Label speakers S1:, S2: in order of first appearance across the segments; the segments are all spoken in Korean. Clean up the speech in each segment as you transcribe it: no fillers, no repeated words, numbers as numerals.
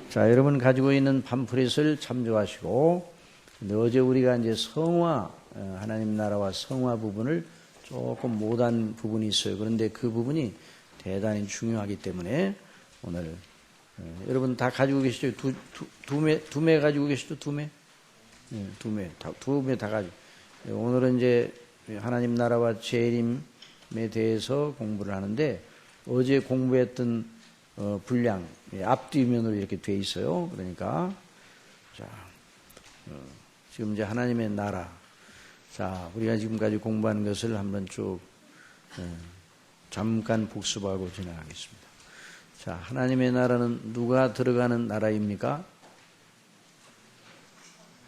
S1: 자, 여러분 가지고 있는 팜플릿을 참조하시고, 근데 어제 우리가 이제 성화, 하나님 나라와 성화 부분을 조금 못한 부분이 있어요. 그런데 그 부분이 대단히 중요하기 때문에 오늘 여러분 다 가지고 계시죠? 두 매 가지고 계시죠? 두 매? 네, 두 매 다 가지고. 오늘은 이제 하나님 나라와 재림에 대해서 공부를 하는데, 어제 공부했던 분량 앞뒤면으로 이렇게 돼 있어요. 그러니까 자, 지금 이제 하나님의 나라. 자, 우리가 지금까지 공부한 것을 한번 쭉 잠깐 복습하고 지나가겠습니다. 자, 하나님의 나라는 누가 들어가는 나라입니까?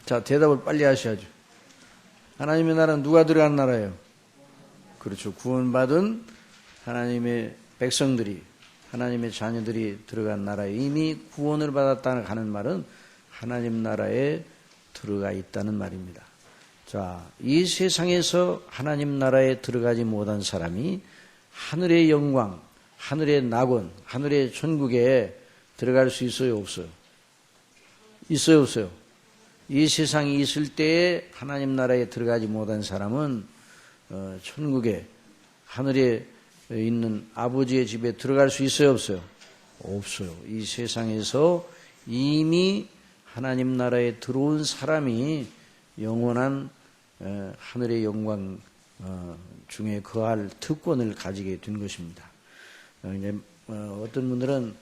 S1: 자, 대답을 빨리 하셔야죠. 하나님의 나라는 누가 들어가는 나라예요? 그렇죠. 구원받은 하나님의 백성들이, 하나님의 자녀들이 들어간 나라에, 이미 구원을 받았다는 하는 말은 하나님 나라에 들어가 있다는 말입니다. 자, 이 세상에서 하나님 나라에 들어가지 못한 사람이 하늘의 영광, 하늘의 낙원, 하늘의 천국에 들어갈 수 있어요, 없어요? 있어요, 없어요? 이 세상이 있을 때에 하나님 나라에 들어가지 못한 사람은 천국에, 하늘에 있는 아버지의 집에 들어갈 수 있어요, 없어요? 없어요. 이 세상에서 이미 하나님 나라에 들어온 사람이 영원한 하늘의 영광 중에 거할 특권을 가지게 된 것입니다. 이제 어떤 분들은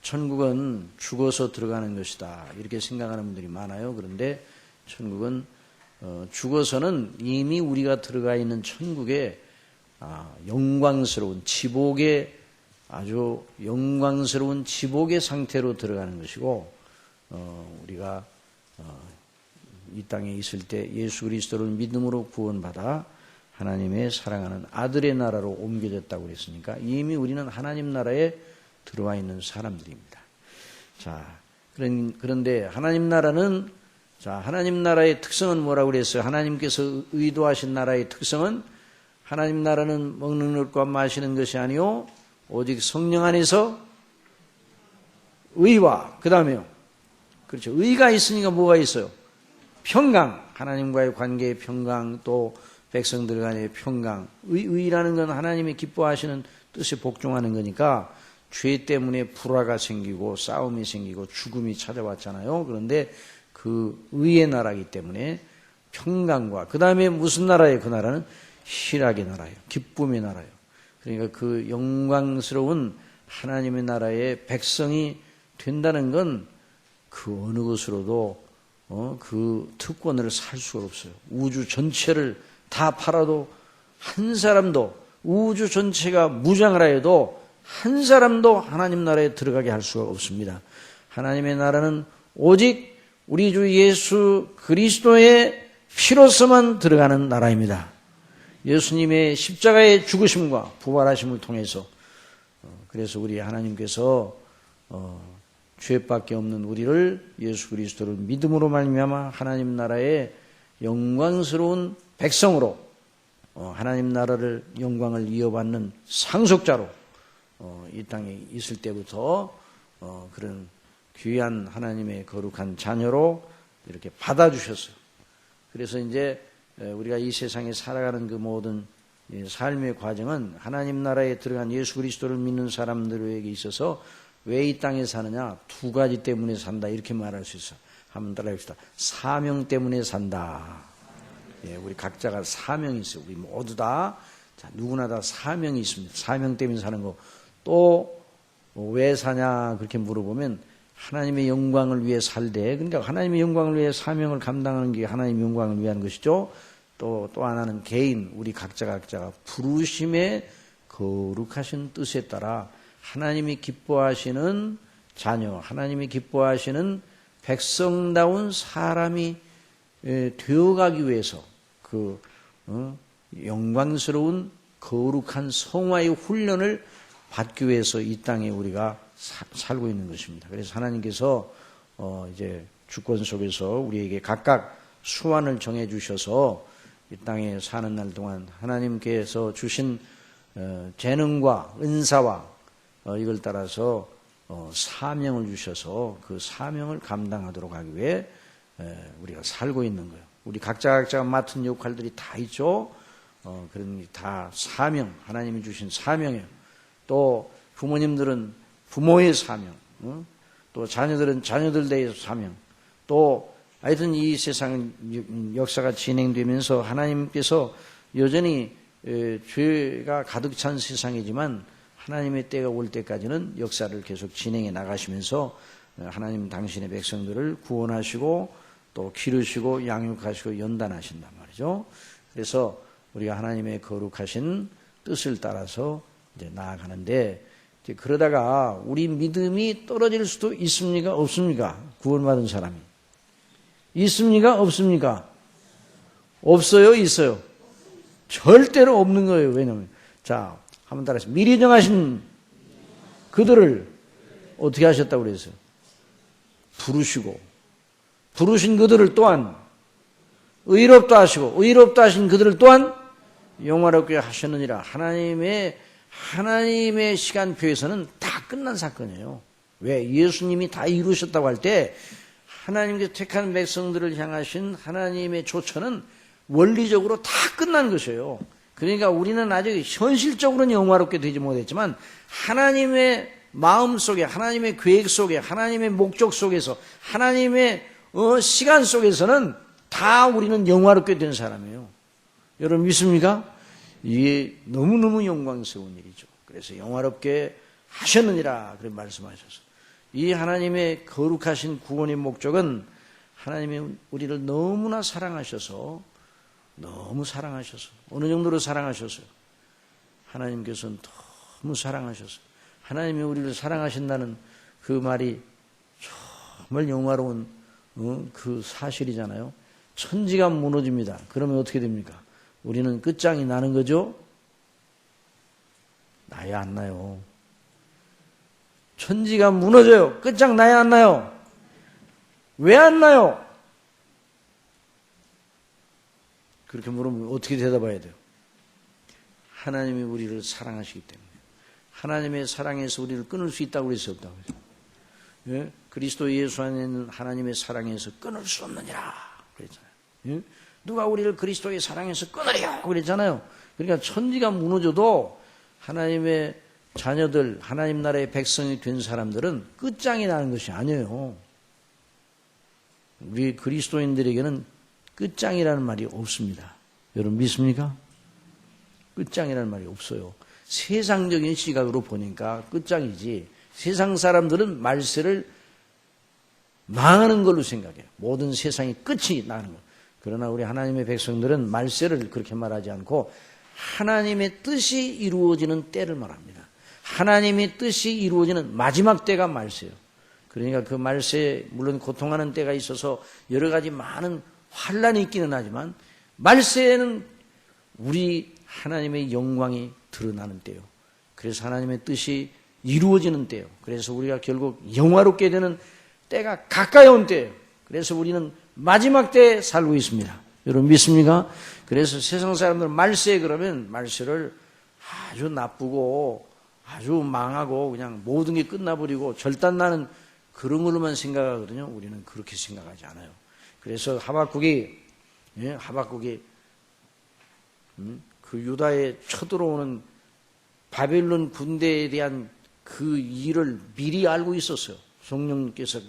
S1: 천국은 죽어서 들어가는 것이다 이렇게 생각하는 분들이 많아요. 그런데 천국은 죽어서는 이미 우리가 들어가 있는 천국에 영광스러운 지복의, 아주 영광스러운 지복의 상태로 들어가는 것이고, 우리가 이 땅에 있을 때 예수 그리스도를 믿음으로 구원받아 하나님의 사랑하는 아들의 나라로 옮겨졌다고 그랬으니까 이미 우리는 하나님 나라에 들어와 있는 사람들입니다. 자, 그런데 하나님 나라는, 자, 하나님 나라의 특성은 뭐라고 그랬어요? 하나님께서 의도하신 나라의 특성은, 하나님 나라는 먹는 것과 마시는 것이 아니요 오직 성령 안에서 의와, 그 다음에요, 그렇죠, 의가 있으니까 뭐가 있어요? 평강, 하나님과의 관계의 평강, 또 백성들 간의 평강. 의라는 건 하나님이 기뻐하시는 뜻에 복종하는 거니까 죄 때문에 불화가 생기고 싸움이 생기고 죽음이 찾아왔잖아요. 그런데 그 의의 나라이기 때문에 평강과, 그 다음에 무슨 나라예요? 그 나라는 희락의 나라예요. 기쁨의 나라예요. 그러니까 그 영광스러운 하나님의 나라의 백성이 된다는 건 그 어느 것으로도 그 특권을 살 수가 없어요. 우주 전체를 다 팔아도 한 사람도, 우주 전체가 무장을 하여도 한 사람도 하나님 나라에 들어가게 할 수가 없습니다. 하나님의 나라는 오직 우리 주 예수 그리스도의 피로서만 들어가는 나라입니다. 예수님의 십자가의 죽으심과 부활하심을 통해서, 그래서 우리 하나님께서 죄밖에 없는 우리를 예수 그리스도를 믿음으로 말미암아 하나님 나라의 영광스러운 백성으로, 하나님 나라를 영광을 이어받는 상속자로 이 땅에 있을 때부터 그런 귀한 하나님의 거룩한 자녀로 이렇게 받아주셨어요. 그래서 이제 우리가 이 세상에 살아가는 그 모든 삶의 과정은 하나님 나라에 들어간 예수 그리스도를 믿는 사람들에게 있어서 왜 이 땅에 사느냐? 두 가지 때문에 산다 이렇게 말할 수 있어. 한번 따라해봅시다. 사명 때문에 산다. 예, 우리 각자가 사명이 있어요. 우리 모두 다, 자, 누구나 다 사명이 있습니다. 사명 때문에 사는 거. 또 왜 사냐 그렇게 물어보면 하나님의 영광을 위해 살되, 그러니까 하나님의 영광을 위해 사명을 감당하는 게 하나님의 영광을 위한 것이죠. 또 하나는 개인, 우리 각자가 부르심의 거룩하신 뜻에 따라 하나님이 기뻐하시는 자녀, 하나님이 기뻐하시는 백성다운 사람이 되어가기 위해서 그 영광스러운 거룩한 성화의 훈련을 받기 위해서 이 땅에 우리가 살고 있는 것입니다. 그래서 하나님께서 이제 주권 속에서 우리에게 각각 수완을 정해 주셔서 이 땅에 사는 날 동안 하나님께서 주신 재능과 은사와 이걸 따라서 사명을 주셔서 그 사명을 감당하도록 하기 위해 우리가 살고 있는 거예요. 우리 각자가 맡은 역할들이 다 있죠. 그런 게 다 사명, 하나님이 주신 사명이에요. 또 부모님들은 부모의 사명, 또 자녀들은 자녀들 대해서 사명, 또 하여튼 이 세상 역사가 진행되면서 하나님께서 여전히 죄가 가득 찬 세상이지만 하나님의 때가 올 때까지는 역사를 계속 진행해 나가시면서 하나님 당신의 백성들을 구원하시고 또 기르시고 양육하시고 연단하신단 말이죠. 그래서 우리가 하나님의 거룩하신 뜻을 따라서 이제 나아가는데, 이제 그러다가 우리 믿음이 떨어질 수도 있습니까? 없습니까? 구원받은 사람이. 있습니까? 없습니까? 없어요? 있어요? 절대로 없는 거예요. 왜냐면, 자, 한번 따라서 미리 정하신 그들을 어떻게 하셨다고 그랬어요? 부르시고, 부르신 그들을 또한 의롭다 하시고, 의롭다 하신 그들을 또한 영화롭게 하셨느니라. 하나님의 시간표에서는 다 끝난 사건이에요. 왜? 예수님이 다 이루셨다고 할 때 하나님께서 택한 백성들을 향하신 하나님의 조처는 원리적으로 다 끝난 것이에요. 그러니까 우리는 아직 현실적으로는 영화롭게 되지 못했지만 하나님의 마음 속에, 하나님의 계획 속에, 하나님의 목적 속에서, 하나님의 시간 속에서는 다 우리는 영화롭게 된 사람이에요. 여러분 믿습니까? 이게 너무너무 영광스러운 일이죠. 그래서 영화롭게 하셨느니라 그렇게 말씀하셨어요. 이 하나님의 거룩하신 구원의 목적은 하나님이 우리를 너무나 사랑하셔서, 너무 사랑하셔서, 어느 정도로 사랑하셨어요? 하나님께서는 너무 사랑하셨어요. 하나님이 우리를 사랑하신다는 그 말이 정말 영화로운 그 사실이잖아요. 천지가 무너집니다. 그러면 어떻게 됩니까? 우리는 끝장이 나는 거죠? 나야 안 나요. 천지가 무너져요. 끝장 나야 안 나요? 왜 안 나요? 그렇게 물으면 어떻게 대답해야 돼요? 하나님이 우리를 사랑하시기 때문에. 하나님의 사랑에서 우리를 끊을 수 있다고 그랬어요? 없다고 그랬어요? 예? 그리스도 예수 안에 있는 하나님의 사랑에서 끊을 수 없느니라 그랬잖아요. 예? 누가 우리를 그리스도의 사랑에서 끊으려 그랬잖아요. 그러니까 천지가 무너져도 하나님의 자녀들, 하나님 나라의 백성이 된 사람들은 끝장이 나는 것이 아니에요. 우리 그리스도인들에게는 끝장이라는 말이 없습니다. 여러분 믿습니까? 끝장이라는 말이 없어요. 세상적인 시각으로 보니까 끝장이지, 세상 사람들은 말세를 망하는 걸로 생각해요. 모든 세상이 끝이 나는 거. 그러나 우리 하나님의 백성들은 말세를 그렇게 말하지 않고 하나님의 뜻이 이루어지는 때를 말합니다. 하나님의 뜻이 이루어지는 마지막 때가 말세예요. 그러니까 그 말세에 물론 고통하는 때가 있어서 여러 가지 많은 환란이 있기는 하지만 말세에는 우리 하나님의 영광이 드러나는 때요. 그래서 하나님의 뜻이 이루어지는 때요. 그래서 우리가 결국 영화롭게 되는 때가 가까이 온 때예요. 그래서 우리는 마지막 때에 살고 있습니다. 여러분 믿습니까? 그래서 세상 사람들은 말세 그러면 말세를 아주 나쁘고 아주 망하고 그냥 모든 게 끝나버리고 절단나는 그런 걸로만 생각하거든요. 우리는 그렇게 생각하지 않아요. 그래서 하박국이 그 유다에 쳐들어오는 바벨론 군대에 대한 그 일을 미리 알고 있었어요. 성령께서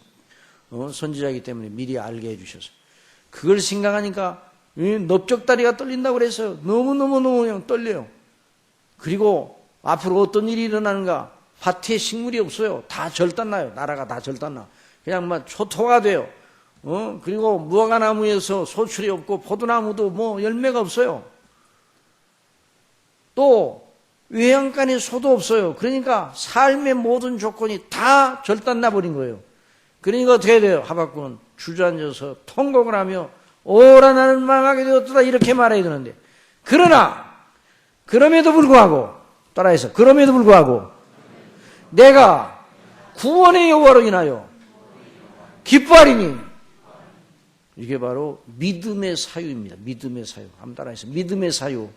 S1: 선지자이기 때문에 미리 알게 해주셨어요. 그걸 생각하니까 넓적다리가 떨린다고 그랬어요. 너무너무 그냥 떨려요. 그리고 앞으로 어떤 일이 일어나는가? 밭에 식물이 없어요. 다 절단나요. 나라가 다 절단나. 그냥 막 초토화가 돼요. 그리고 무화과나무에서 소출이 없고 포도나무도 뭐 열매가 없어요. 또 외양간에 소도 없어요. 그러니까 삶의 모든 조건이 다 절단나 버린 거예요. 그러니까 어떻게 돼요? 하박국은 주저앉아서 통곡을 하며 오라 나는 망하게 되었다 이렇게 말해야 되는데, 그러나 그럼에도 불구하고 따라해서 그럼에도 불구하고 내가 구원의 여호와로 인하여 기뻐하리니, 이게 바로 믿음의 사유입니다. 믿음의 사유. 한번 따라해서 믿음의 사유.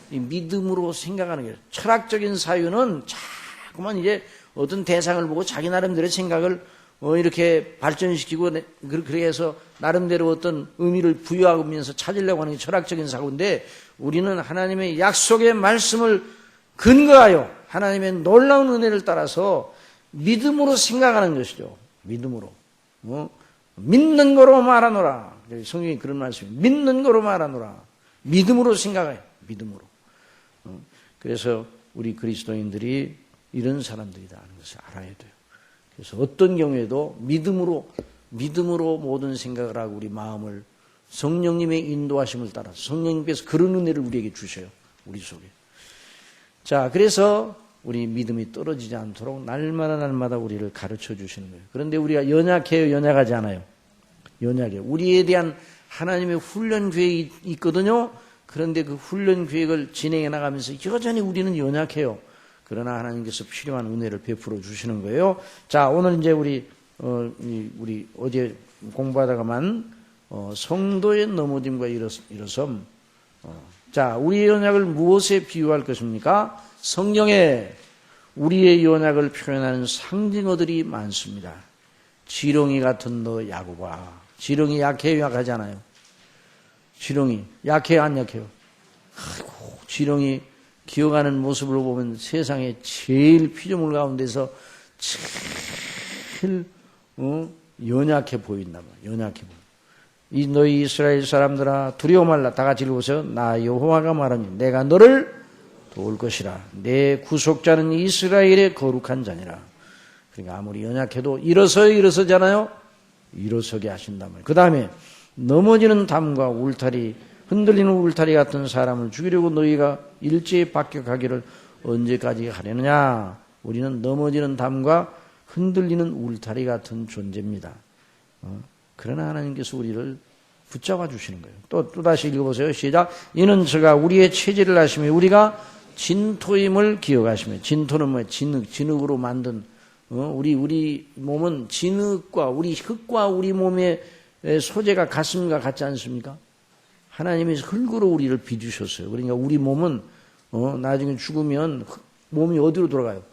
S1: 이 믿음으로 생각하는 게, 철학적인 사유는 자꾸만 이제 어떤 대상을 보고 자기 나름대로 생각을 이렇게 발전시키고 그렇게 해서 나름대로 어떤 의미를 부여하면서 찾으려고 하는 게 철학적인 사고인데, 우리는 하나님의 약속의 말씀을 근거하여 하나님의 놀라운 은혜를 따라서 믿음으로 생각하는 것이죠. 믿음으로. 믿는 거로 말하노라. 성경이 그런 말씀이에요. 믿는 거로 말하노라. 믿음으로 생각해요. 믿음으로. 그래서 우리 그리스도인들이 이런 사람들이다 하는 것을 알아야 돼요. 그래서 어떤 경우에도 믿음으로 모든 생각을 하고 우리 마음을 성령님의 인도하심을 따라 성령님께서 그런 은혜를 우리에게 주셔요. 우리 속에. 자, 그래서 우리 믿음이 떨어지지 않도록 날마다 우리를 가르쳐 주시는 거예요. 그런데 우리가 연약해요? 연약하지 않아요? 연약해요. 우리에 대한 하나님의 훈련 계획이 있거든요. 그런데 그 훈련 계획을 진행해 나가면서 여전히 우리는 연약해요. 그러나 하나님께서 필요한 은혜를 베풀어 주시는 거예요. 자, 오늘 이제 우리 어제 공부하다가만 성도의 넘어짐과 일어섬. 자, 우리의 연약을 무엇에 비유할 것입니까? 성경에 우리의 연약을 표현하는 상징어들이 많습니다. 지렁이 같은 너 야곱아. 지렁이 약해요, 약하지 않아요? 지렁이 약해요, 안 약해요? 아이고, 지렁이 기어가는 모습을 보면 세상에 제일 피조물 가운데서 제일 연약해 보인다. 연약해 보인다. 이 너희 이스라엘 사람들아 두려워 말라. 다 같이 읽어보세요. 나 여호와가 말하니 내가 너를 도울 것이라. 내 구속자는 이스라엘의 거룩한 자니라. 그러니까 아무리 연약해도 일어서잖아요. 일어서게 하신단 말이에요. 그 다음에 넘어지는 담과 울타리, 흔들리는 울타리 같은 사람을 죽이려고 너희가 일제히 박격하기를 언제까지 하려느냐. 우리는 넘어지는 담과 흔들리는 울타리 같은 존재입니다. 그러나 하나님께서 우리를 붙잡아 주시는 거예요. 또다시 읽어보세요. 시작. 이는 저가 우리의 체질을 하시며 우리가 진토임을 기억하시며. 진토는 뭐예요? 진흙으로 만든, 우리 몸은 진흙과 우리 흙과 우리 몸의 소재가 같습니까? 같지 않습니까? 하나님이 흙으로 우리를 빚으셨어요. 그러니까 우리 몸은 나중에 죽으면 몸이 어디로 돌아가요?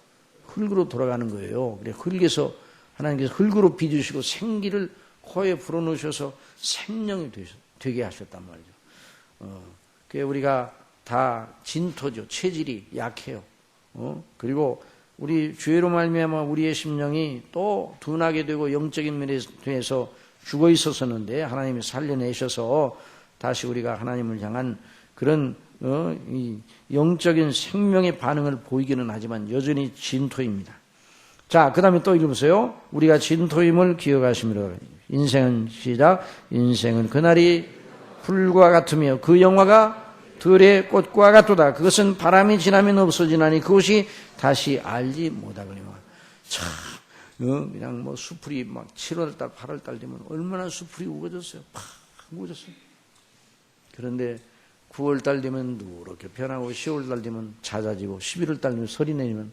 S1: 흙으로 돌아가는 거예요. 그래 흙에서 하나님께서 흙으로 빚으시고 생기를 코에 불어넣으셔서 생명이 되게 하셨단 말이죠. 그게 우리가 다 진토죠. 체질이 약해요. 그리고 우리 죄로 말미암아 우리의 심령이 또 둔하게 되고 영적인 면에서 죽어 있었었는데 하나님이 살려내셔서 다시 우리가 하나님을 향한 그런 이 영적인 생명의 반응을 보이기는 하지만 여전히 진토입니다. 자, 그 다음에 또 읽어보세요. 우리가 진토임을 기억하시므로. 인생은 시작. 인생은 그날이 풀과 같으며 그 영화가 들의 꽃과 같도다. 그것은 바람이 지나면 없어지나니 그것이 다시 알지 못하거니와. 참, 그냥 뭐 수풀이 막 7월달, 8월달 되면 얼마나 수풀이 우거졌어요. 팍 우거졌어요. 그런데 9월달 되면 누렇게 변하고 10월달 되면 잦아지고 11월달 되면 설이 내리면,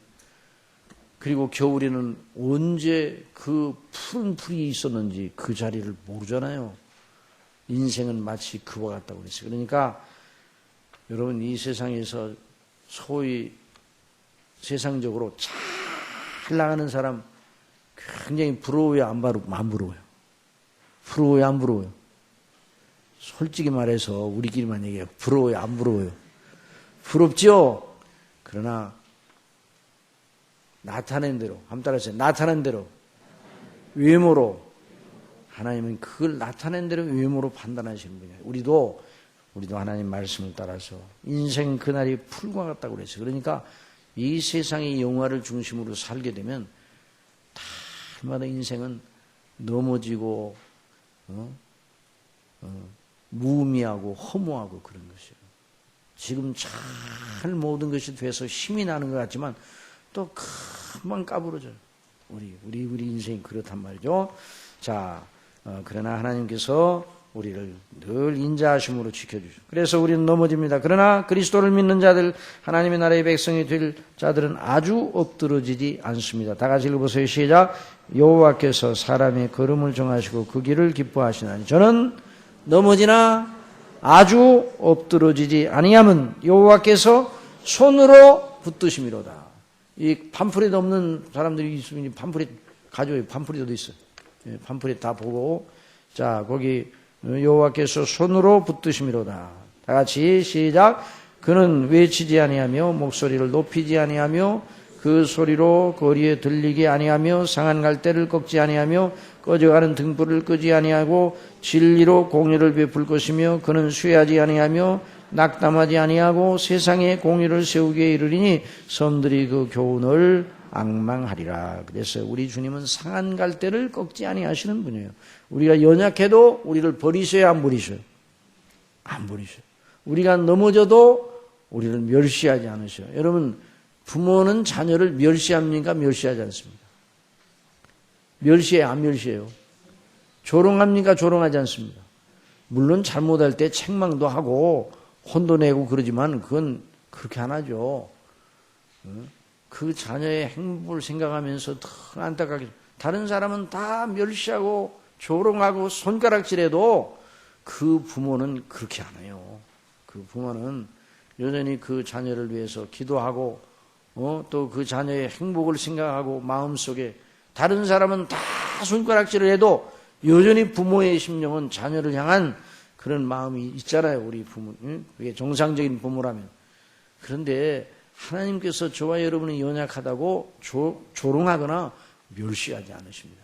S1: 그리고 겨울에는 언제 그 푸른 풀이 있었는지 그 자리를 모르잖아요. 인생은 마치 그와 같다고 그랬어요. 그러니까 여러분, 이 세상에서 소위 세상적으로 잘 나가는 사람 굉장히 부러워요, 안 부러워요? 부러워요, 안 부러워요? 솔직히 말해서 우리끼리만 얘기해요. 부러워요, 안 부러워요? 부럽죠? 그러나 나타낸 대로, 한번 따라하세요. 나타낸 대로, 외모로, 하나님은 그걸 나타낸 대로 외모로 판단하시는 분이에요. 우리도 하나님 말씀을 따라서 인생 그날이 풀과 같다고 그랬어요. 그러니까 이 세상의 영화를 중심으로 살게 되면 달마다 인생은 넘어지고 무의미하고 허무하고 그런 것이에요. 지금 잘 모든 것이 돼서 힘이 나는 것 같지만 또 금방 까부러져요. 우리 인생이 그렇단 말이죠. 자, 그러나 하나님께서 우리를 늘 인자하심으로 지켜주죠. 그래서 우리는 넘어집니다. 그러나 그리스도를 믿는 자들, 하나님의 나라의 백성이 될 자들은 아주 엎드러지지 않습니다. 다 같이 읽어보세요. 시작. 여호와께서 사람의 걸음을 정하시고 그 길을 기뻐하시나니 저는 넘어지나 아주 엎드러지지 아니함은 여호와께서 손으로 붙드심이로다. 이 팜프렛 없는 사람들이 있으면 팜프렛 가져와요. 팜프렛도 있어요. 예, 팜프렛 다 보고, 자, 거기 여호와께서 손으로 붙드심이로다. 다 같이 시작. 그는 외치지 아니하며 목소리를 높이지 아니하며 그 소리로 거리에 들리게 아니하며 상한 갈대를 꺾지 아니하며 꺼져가는 등불을 끄지 아니하고 진리로 공의를 베풀 것이며 그는 쇠하지 아니하며 낙담하지 아니하고 세상에 공의를 세우게 이르리니 섬들이 그 교훈을 앙망하리라. 그래서 우리 주님은 상한 갈대를 꺾지 아니하시는 분이에요. 우리가 연약해도 우리를 버리셔야 안 버리셔요? 안 버리셔요. 우리가 넘어져도 우리를 멸시하지 않으셔요. 여러분, 부모는 자녀를 멸시합니까? 멸시하지 않습니까? 멸시해요? 안 멸시해요? 조롱합니까? 조롱하지 않습니다. 물론 잘못할 때 책망도 하고 혼도 내고 그러지만 그건 그렇게 안 하죠. 그 자녀의 행복을 생각하면서 더 안타깝게, 다른 사람은 다 멸시하고 조롱하고 손가락질해도 그 부모는 그렇게 안 해요. 그 부모는 여전히 그 자녀를 위해서 기도하고 또 그 자녀의 행복을 생각하고 마음속에, 다른 사람은 다 손가락질을 해도 여전히 부모의 심령은 자녀를 향한 그런 마음이 있잖아요. 우리 부모, 그게 정상적인 부모라면. 그런데 하나님께서 저와 여러분이 연약하다고 조롱하거나 멸시하지 않으십니다.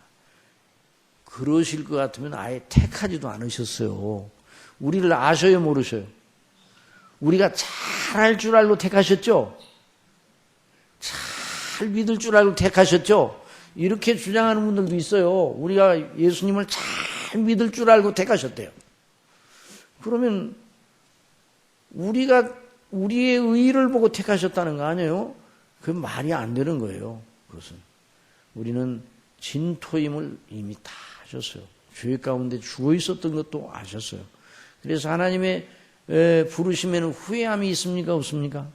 S1: 그러실 것 같으면 아예 택하지도 않으셨어요. 우리를 아셔요, 모르셔요? 우리가 잘할 줄 알고 택하셨죠? 잘 믿을 줄 알고 택하셨죠? 이렇게 주장하는 분들도 있어요. 우리가 예수님을 잘 믿을 줄 알고 택하셨대요. 그러면 우리가 우리의 의의를 보고 택하셨다는 거 아니에요? 그건 말이 안 되는 거예요. 그것은 우리는 진토임을 이미 다 아셨어요. 죄 가운데 죽어 있었던 것도 아셨어요. 그래서 하나님의 부르심에는 후회함이 있습니까? 없습니까?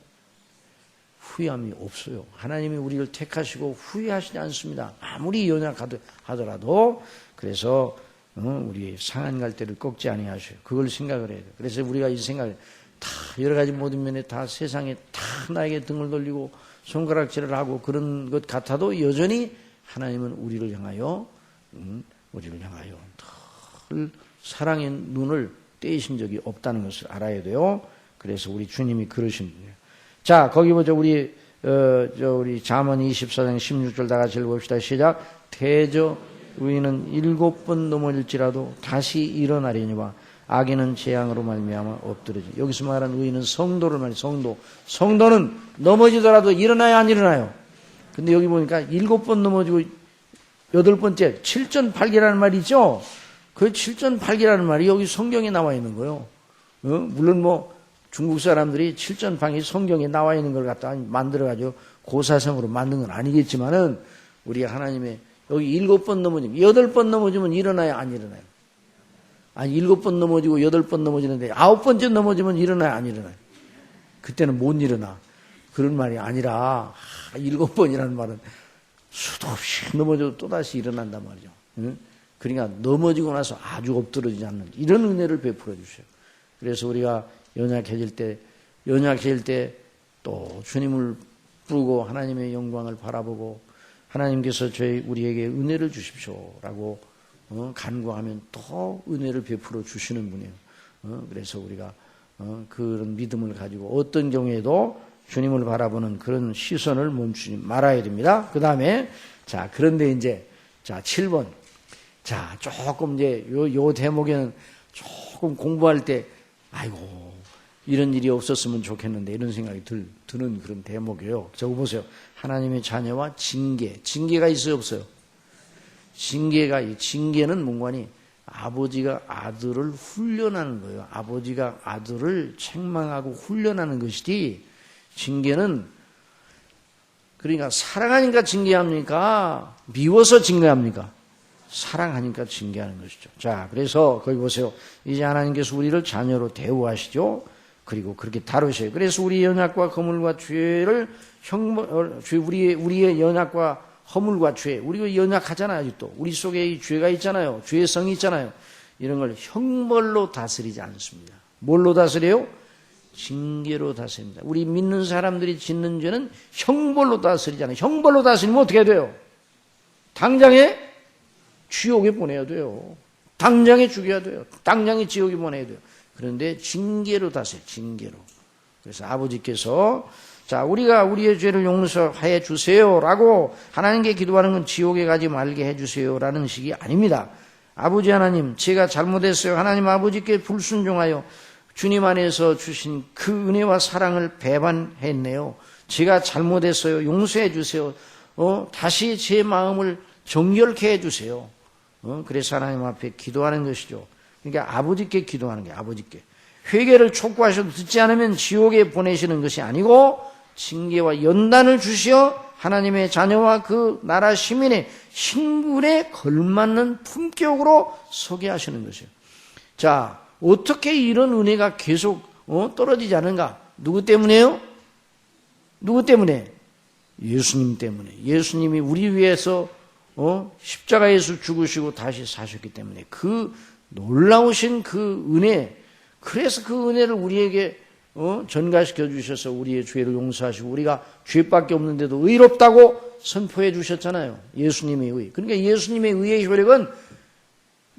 S1: 후회함이 없어요. 하나님이 우리를 택하시고 후회하시지 않습니다. 아무리 연약하더라도. 그래서 우리의 상한 갈대를 꺾지 아니하셔요. 그걸 생각을 해야 돼요. 그래서 우리가 이 생각을 다 여러 가지 모든 면에 다 세상에 다 나에게 등을 돌리고 손가락질을 하고 그런 것 같아도 여전히 하나님은 우리를 향하여 늘 사랑의 눈을 떼이신 적이 없다는 것을 알아야 돼요. 그래서 우리 주님이 그러신 분이에요. 자, 거기 보죠. 우리 잠언 24장 16절 다 같이 읽어봅시다. 시작. 대저 의인은 7번 넘어질지라도 다시 일어나려니와 악인은 재앙으로 말미암아 엎드러지. 여기서 말하는 의인은 성도를 말해요. 성도는 넘어지더라도 일어나야 안 일어나요? 근데 여기 보니까 7번 넘어지고 8번째 7전팔기라는 말이 있죠. 그 7전팔기라는 말이 여기 성경에 나와 있는 거예요. 물론 중국 사람들이 7전팔기 성경에 나와 있는 걸 갖다 만들어가지고 고사성으로 만든 건 아니겠지만은 우리가 하나님의 여기 7번 넘어지면 8번 넘어지면 일어나야 안 일어나요? 아니 7번 넘어지고 8번 넘어지는데 9번째 넘어지면 일어나야 안 일어나요? 그때는 못 일어나. 그런 말이 아니라 7번이라는 말은 수도 없이 넘어져도 또다시 일어난단 말이죠. 그러니까 넘어지고 나서 아주 엎드러지지 않는 이런 은혜를 베풀어 주셔요. 그래서 우리가 연약해질 때 또 주님을 부르고 하나님의 영광을 바라보고 하나님께서 우리에게 은혜를 주십시오라고 간구하면 또 은혜를 베풀어 주시는 분이에요. 그래서 우리가 그런 믿음을 가지고 어떤 경우에도 주님을 바라보는 그런 시선을 멈추지 말아야 됩니다. 그 다음에 자, 그런데 이제 7번. 자, 조금 이제 요 대목에는 조금 공부할 때 아이고 이런 일이 없었으면 좋겠는데 이런 생각이 드는 그런 대목이에요. 저거 보세요. 하나님의 자녀와 징계가 있어요, 없어요? 징계는 뭔가니 아버지가 아들을 훈련하는 거예요. 아버지가 아들을 책망하고 훈련하는 것이지, 징계는 그러니까 사랑하니까 징계합니까? 미워서 징계합니까? 사랑하니까 징계하는 것이죠. 자, 그래서 거기 보세요. 이제 하나님께서 우리를 자녀로 대우하시죠. 그리고 그렇게 다루셔요. 그래서 우리 연약과 허물과 죄를 우리의 연약과 허물과 죄, 우리가 연약하잖아요. 아직도 우리 속에 이 죄가 있잖아요. 죄성이 있잖아요. 이런 걸 형벌로 다스리지 않습니다. 뭘로 다스려요? 징계로 다스립니다. 우리 믿는 사람들이 짓는 죄는 형벌로 다스리잖아요. 형벌로 다스리면 어떻게 돼요? 당장에 지옥에 보내야 돼요. 당장에 죽여야 돼요. 당장에 지옥에 보내야 돼요. 그런데 징계로 다스려요. 징계로. 그래서 아버지께서 자, 우리가 우리의 죄를 용서해 주세요라고 하나님께 기도하는 건 지옥에 가지 말게 해 주세요라는 식이 아닙니다. 아버지 하나님, 제가 잘못했어요. 하나님 아버지께 불순종하여 주님 안에서 주신 그 은혜와 사랑을 배반했네요. 제가 잘못했어요. 용서해 주세요. 다시 제 마음을 정결케 해 주세요. 그래서 하나님 앞에 기도하는 것이죠. 그러니까 아버지께 기도하는 게 아버지께. 회개를 촉구하셔도 듣지 않으면 지옥에 보내시는 것이 아니고 징계와 연단을 주시어 하나님의 자녀와 그 나라 시민의 신분에 걸맞는 품격으로 서게 하시는 것이에요. 자, 어떻게 이런 은혜가 계속 떨어지지 않은가? 누구 때문에요? 누구 때문에? 예수님 때문에. 예수님이 우리 위해서 십자가에서 죽으시고 다시 사셨기 때문에 그 놀라우신 그 은혜, 그래서 그 은혜를 우리에게 전가시켜 주셔서 우리의 죄를 용서하시고 우리가 죄밖에 없는데도 의롭다고 선포해 주셨잖아요. 예수님의 의. 그러니까 예수님의 의의 효력은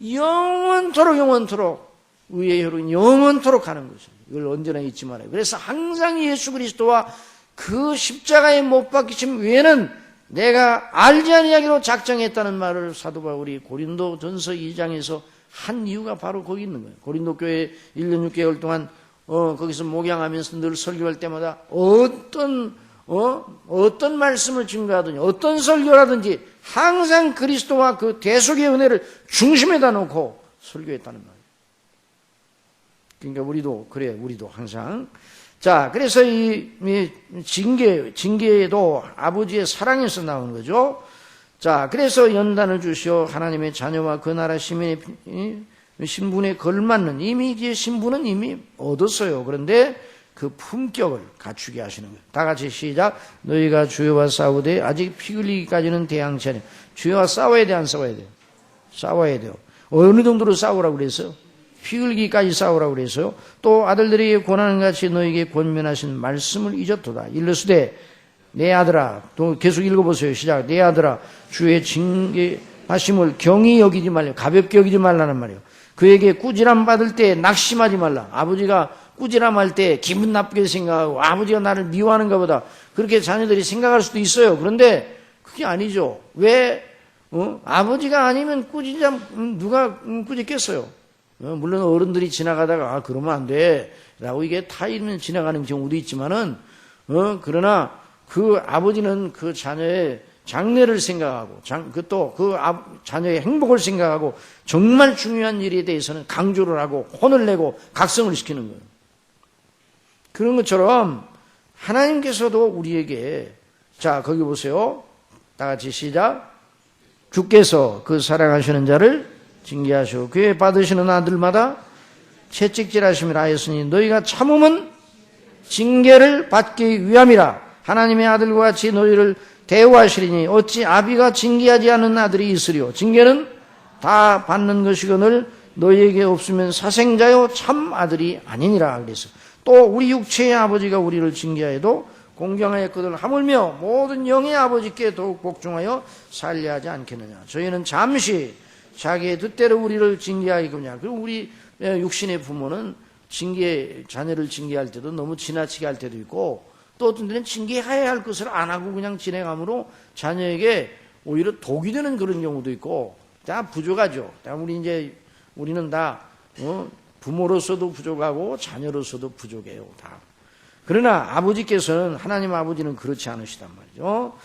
S1: 영원토록 의의 효력은 영원토록 하는 것이에요. 이걸 언제나 잊지 말아요. 그래서 항상 예수 그리스도와 그 십자가에 못 박히심 외에는 내가 알지 아니하기로 작정했다는 말을 사도 바울이 고린도전서 2장에서 한 이유가 바로 거기 있는 거예요. 고린도 교회 1년 6개월 동안 거기서 목양하면서 늘 설교할 때마다 어떤 말씀을 증거하든지 어떤 설교라든지 항상 그리스도와 그 대속의 은혜를 중심에다 놓고 설교했다는 말이에요. 그러니까 우리도 항상. 자, 그래서 이 징계도 아버지의 사랑에서 나오는 거죠. 자, 그래서 연단을 주시어 하나님의 자녀와 그 나라 시민의 신분에 걸맞는, 이미 이제 신분은 이미 얻었어요. 그런데 그 품격을 갖추게 하시는 거예요. 다 같이 시작. 너희가 주여와 싸우되 아직 피 흘리기까지는 대항치 않으며. 주여와 싸워야 돼, 안 싸워야 돼요? 싸워야 돼요. 어느 정도로 싸우라고 그랬어요? 피 흘리기까지 싸우라고 그랬어요. 또 아들들에게 권하는 같이 너희에게 권면하신 말씀을 잊었도다. 일러스되 내 아들아, 또 계속 읽어보세요. 시작. 내 아들아, 주의 징계하심을 경히 여기지 말라. 가볍게 여기지 말라는 말이에요. 그에게 꾸지람 받을 때 낙심하지 말라. 아버지가 꾸지람할 때 기분 나쁘게 생각하고 아버지가 나를 미워하는가 보다 그렇게 자녀들이 생각할 수도 있어요. 그런데 그게 아니죠. 왜? 아버지가 아니면 꾸지람 누가 꾸짖겠어요? 물론 어른들이 지나가다가 그러면 안 돼 라고 이게 타이르면 지나가는 경우도 있지만은 그러나 그 아버지는 그 자녀의 장래를 생각하고 또 그 자녀의 행복을 생각하고 정말 중요한 일에 대해서는 강조를 하고 혼을 내고 각성을 시키는 거예요. 그런 것처럼 하나님께서도 우리에게, 자 거기 보세요. 다 같이 시작. 주께서 그 사랑하시는 자를 징계하시고 그의 받으시는 아들마다 채찍질하심이라 하였으니 너희가 참음은 징계를 받기 위함이라. 하나님의 아들과 같이 너희를 대우하시리니 어찌 아비가 징계하지 않은 아들이 있으리요. 징계는 다 받는 것이거늘 너희에게 없으면 사생자요 참 아들이 아니니라. 그래서 또 우리 육체의 아버지가 우리를 징계하여도 공경하였거든 하물며 모든 영의 아버지께 더욱 복종하여 살려 하지 않겠느냐. 저희는 잠시 자기의 뜻대로 우리를 징계하겠느냐. 그리고 우리 육신의 부모는 자녀를 징계할 때도 너무 지나치게 할 때도 있고, 또 어떤 때는 징계해야 할 것을 안 하고 그냥 진행함으로 자녀에게 오히려 독이 되는 그런 경우도 있고, 다 부족하죠. 우리는 다 부모로서도 부족하고 자녀로서도 부족해요. 다. 그러나 아버지께서는, 하나님 아버지는 그렇지 않으시단 말이죠.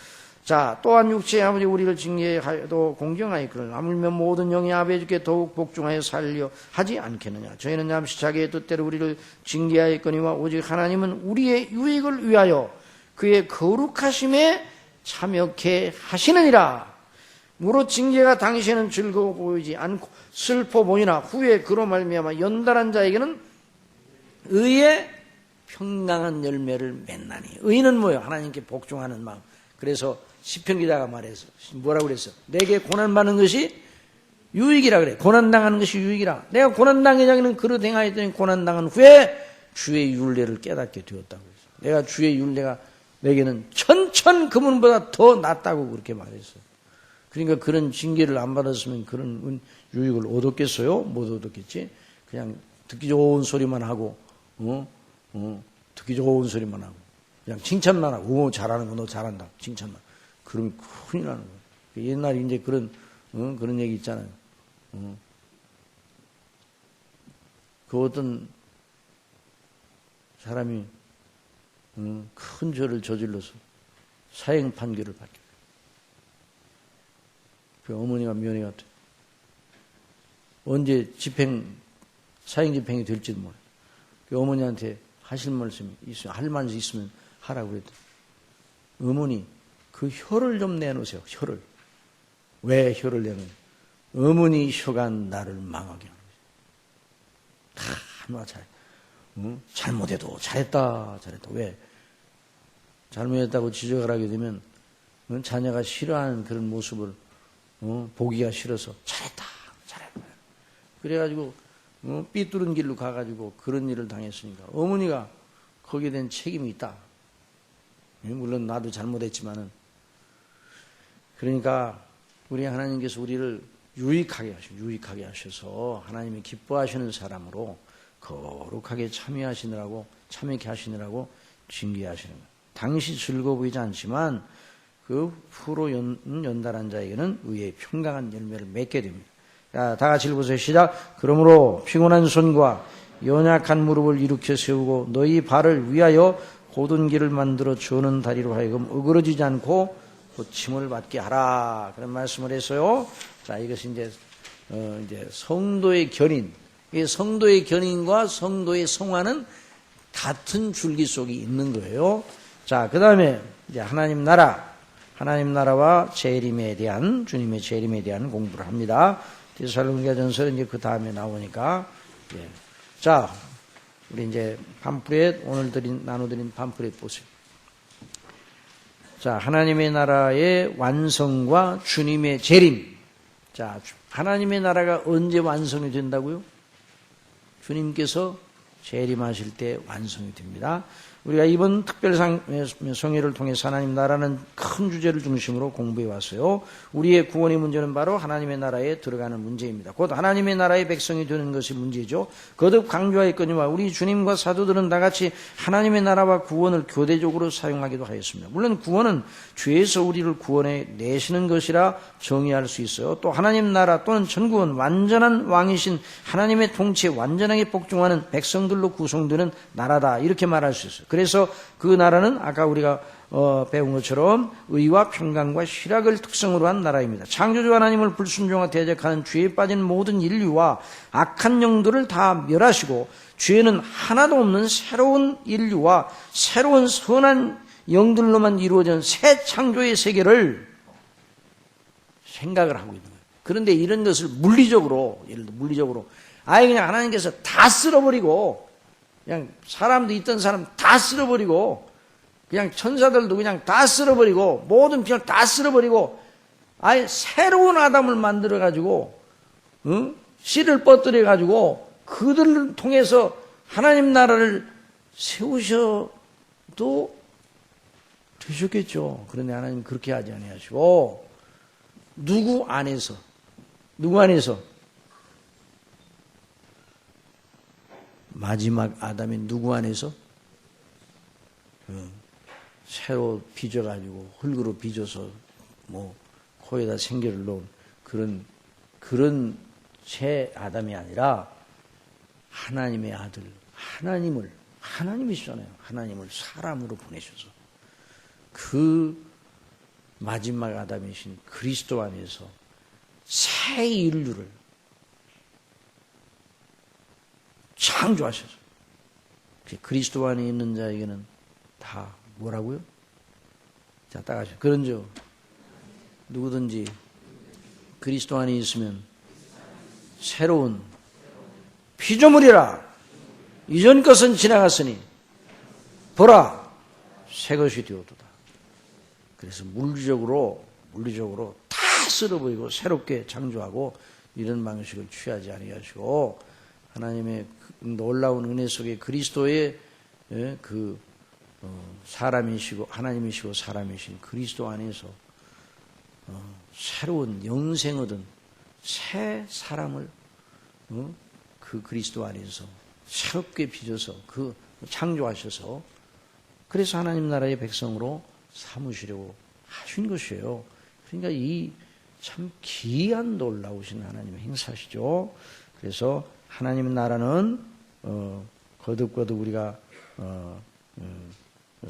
S1: 자, 또한 육체의 아버지 우리를 징계하여도 공경하였거늘 하물며 모든 영의 아버지께 더욱 복종하여 살려 하지 않겠느냐. 저희는 잠시 자기의 뜻대로 우리를 징계하였거니와 오직 하나님은 우리의 유익을 위하여 그의 거룩하심에 참여케 하시느니라. 무릇 징계가 당시에는 즐거워 보이지 않고 슬퍼 보이나 후에 그로 말미암아 연단한 자에게는 의의 평강한 열매를 맺나니. 의는 뭐예요? 하나님께 복종하는 마음. 그래서 시편 기자가 말해서 뭐라고 그랬어? 내게 고난받는 것이 유익이라 그래. 고난당하는 것이 유익이라. 내가 고난당하자기는 그릇 행하였더니 고난당한 후에 주의 율례를 깨닫게 되었다고 했어요. 내가 주의 율례가 내게는 천천 금은보다 더 낫다고 그렇게 말했어요. 그러니까 그런 징계를 안 받았으면 그런 유익을 얻었겠어요? 못 얻었겠지? 그냥 듣기 좋은 소리만 하고, 듣기 좋은 소리만 하고, 그냥 칭찬만 하고, 잘하는 거, 너 잘한다. 칭찬만. 그러면 큰일 나는 거예요. 옛날에 이제 그런 얘기 있잖아요. 그 어떤 사람이, 큰 죄를 저질러서 사형 판결을 받게 돼요. 그 어머니가 면회 같아요. 언제 사형 집행이 될지도 몰라요. 그 어머니한테 하실 말씀이 있으면, 할 말이 있으면 하라고 그랬더니, 어머니, 그 혀를 좀 내놓으세요, 혀를. 왜 혀를 내놓으세요? 어머니 혀가 나를 망하게 하는 거죠. 다 하나 잘못해도 잘했다. 왜? 잘못했다고 지적을 하게 되면, 자녀가 싫어하는 그런 모습을 보기가 싫어서 잘했다. 그래가지고 삐뚤은 길로 가가지고 그런 일을 당했으니까 어머니가 거기에 대한 책임이 있다. 물론 나도 잘못했지만은 그러니까 우리 하나님께서 우리를 유익하게 하셔서 하나님이 기뻐하시는 사람으로 거룩하게 참여케 하시느라고 징계하시는 거예요. 당시 즐거워 보이지 않지만 그 후로 연달한 자에게는 의의 평강한 열매를 맺게 됩니다. 자, 다 같이 읽어보세요. 시작. 그러므로 피곤한 손과 연약한 무릎을 일으켜 세우고 너희 발을 위하여 곧은 길을 만들어 주는 다리로 하여금 어그러지지 않고 고침을 받게 하라. 그런 말씀을 했어요. 자, 이것이 이제 성도의 견인. 이 성도의 견인과 성도의 성화는 같은 줄기 속에 있는 거예요. 자, 그 다음에 이제 하나님 나라와 재림에 대한, 주님의 재림에 대한 공부를 합니다. 데살로니가전서는 이제 그 다음에 나오니까, 예. 자, 우리 이제 팜플렛, 오늘 나눠드린 팜플렛 보세요. 자, 하나님의 나라의 완성과 주님의 재림. 자, 하나님의 나라가 언제 완성이 된다고요? 주님께서 재림하실 때 완성이 됩니다. 우리가 이번 특별 성회를 통해서 하나님 나라는 큰 주제를 중심으로 공부해 왔어요. 우리의 구원의 문제는 바로 하나님의 나라에 들어가는 문제입니다. 곧 하나님의 나라의 백성이 되는 것이 문제죠. 거듭 강조하였거니와 우리 주님과 사도들은 다 같이 하나님의 나라와 구원을 교대적으로 사용하기도 하였습니다. 물론 구원은 죄에서 우리를 구원해 내시는 것이라 정의할 수 있어요. 또 하나님 나라 또는 전구원, 완전한 왕이신 하나님의 통치에 완전하게 복종하는 백성들로 구성되는 나라다, 이렇게 말할 수 있어요. 그래서 그 나라는 아까 우리가 배운 것처럼 의와 평강과 희락을 특성으로 한 나라입니다. 창조주 하나님을 불순종하고 대적하는 죄에 빠진 모든 인류와 악한 영들을 다 멸하시고 죄는 하나도 없는 새로운 인류와 새로운 선한 영들로만 이루어진 새 창조의 세계를 생각을 하고 있는 거예요. 그런데 이런 것을 물리적으로, 예를 들어 물리적으로 아예 그냥 하나님께서 다 쓸어버리고, 그냥 사람도 있던 사람 다 쓸어버리고, 그냥 천사들도 그냥 다 쓸어버리고, 모든 빛을 다 쓸어버리고, 아예 새로운 아담을 만들어가지고, 씨를 뻗들여가지고, 그들을 통해서 하나님 나라를 세우셔도 되셨겠죠. 그런데 하나님 그렇게 하지 아니하시고, 누구 안에서? 마지막 아담이 누구 안에서? 새로 빚어가지고 흙으로 빚어서 코에다 생기를 놓은 그런 새 아담이 아니라 하나님의 아들, 하나님이시잖아요. 하나님을 사람으로 보내셔서 그 마지막 아담이신 그리스도 안에서 새 인류를 창조하셔서 그리스도 안에 있는 자에게는 다 뭐라고요? 자, 따라하세요. 그런즉 누구든지 그리스도 안에 있으면 새로운 피조물이라. 이전 것은 지나갔으니 보라 새 것이 되었도다. 그래서 물리적으로 다 쓸어버리고 새롭게 창조하고 이런 방식을 취하지 아니하시고 하나님의 놀라운 은혜 속에 그리스도의 사람이시고 하나님이시고 사람이신 그리스도 안에서 새로운 영생 얻은 새 사람을 그 그리스도 안에서 새롭게 빚어서 창조하셔서 그래서 하나님 나라의 백성으로 삼으시려고 하신 것이에요. 그러니까 이 참 귀한 놀라우신 하나님의 행사시죠. 그래서 하나님의 나라는 거듭거듭 우리가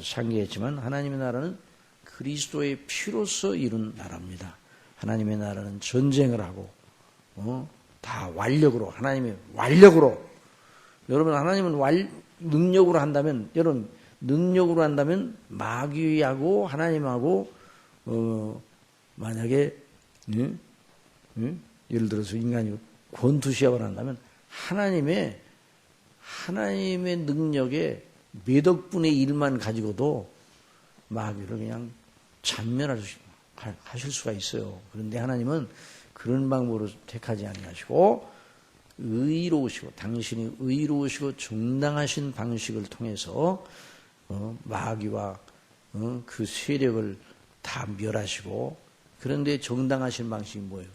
S1: 상기했지만 하나님의 나라는 그리스도의 피로서 이룬 나라입니다. 하나님의 나라는 전쟁을 하고 다 완력으로 하나님의 완력으로 여러분 하나님은 능력으로 한다면 여러분 능력으로 한다면 마귀하고 하나님하고 만약에 예를 들어서 인간이 권투시합을 한다면 하나님의 능력의 몇 억분의 1만 가지고도 마귀를 그냥 잔멸하실 수가 있어요. 그런데 하나님은 그런 방법으로 택하지 아니하시고 의로우시고 당신이 의로우시고 정당하신 방식을 통해서 마귀와 그 세력을 다 멸하시고 그런데 정당하신 방식이 뭐예요?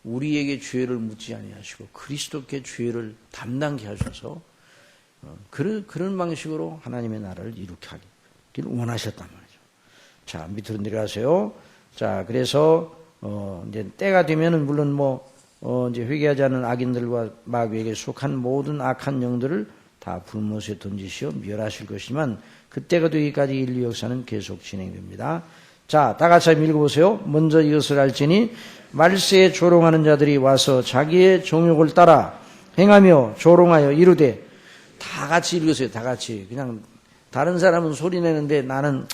S1: 우리에게 죄를 묻지 아니하시고 그리스도께 죄를 담당케 하셔서 그런 방식으로 하나님의 나라를 이룩게 하기를 원하셨단 말이죠. 자, 밑으로 내려가세요. 자, 그래서 이제 때가 되면은 물론 이제 회개하지 않은 악인들과 마귀에게 속한 모든 악한 영들을 다 불못에 던지시어 멸하실 것이지만 그때가 되기까지 인류 역사는 계속 진행됩니다. 자, 다 같이 한번 읽어보세요. 먼저 이것을 알지니 말세에 조롱하는 자들이 와서 자기의 정욕을 따라 행하며 조롱하여 이르되 다 같이 읽으세요. 다 같이. 그냥 다른 사람은 소리 내는데 나는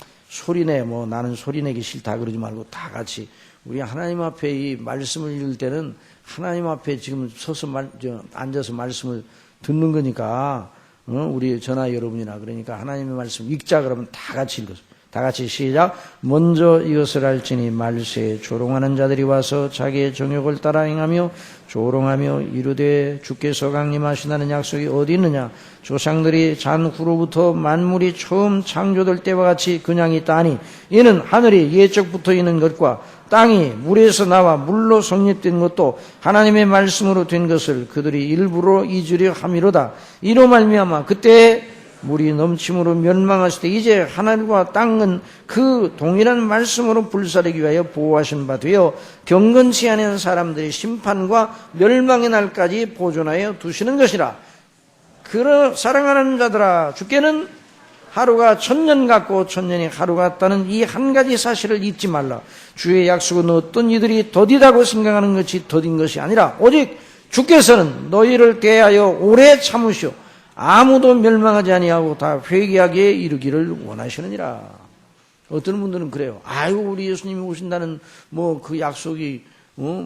S1: 나는 소리 내기 싫다 그러지 말고 다 같이 우리 하나님 앞에 이 말씀을 읽을 때는 하나님 앞에 지금 서서 앉아서 말씀을 듣는 거니까 우리 전하 여러분이나 그러니까 하나님의 말씀 읽자 그러면 다 같이 읽어서 다 같이 시작. 먼저 이것을 알지니 말세에 조롱하는 자들이 와서 자기의 정욕을 따라 행하며 조롱하며 이르되 주께서 강림하신다는 약속이 어디 있느냐. 조상들이 잔 후로부터 만물이 처음 창조될 때와 같이 그냥 있다니 이는 하늘이 예적부터 있는 것과 땅이 물에서 나와 물로 성립된 것도 하나님의 말씀으로 된 것을 그들이 일부러 잊으려 함이로다. 이로 말미암아 그때 물이 넘침으로 멸망하실 때 이제 하늘과 땅은 그 동일한 말씀으로 불사르기 위하여 보호하신 바 되어 경건치 않은 사람들의 심판과 멸망의 날까지 보존하여 두시는 것이라. 사랑하는 자들아, 주께는 하루가 1000년 같고 1000년이 하루 같다는 이 한 가지 사실을 잊지 말라. 주의 약속은 어떤 이들이 더디다고 생각하는 것이 더딘 것이 아니라 오직 주께서는 너희를 대하여 오래 참으시오 아무도 멸망하지 아니하고 다 회개하게 이르기를 원하시느니라. 어떤 분들은 그래요. 아이고 우리 예수님이 오신다는 그 약속이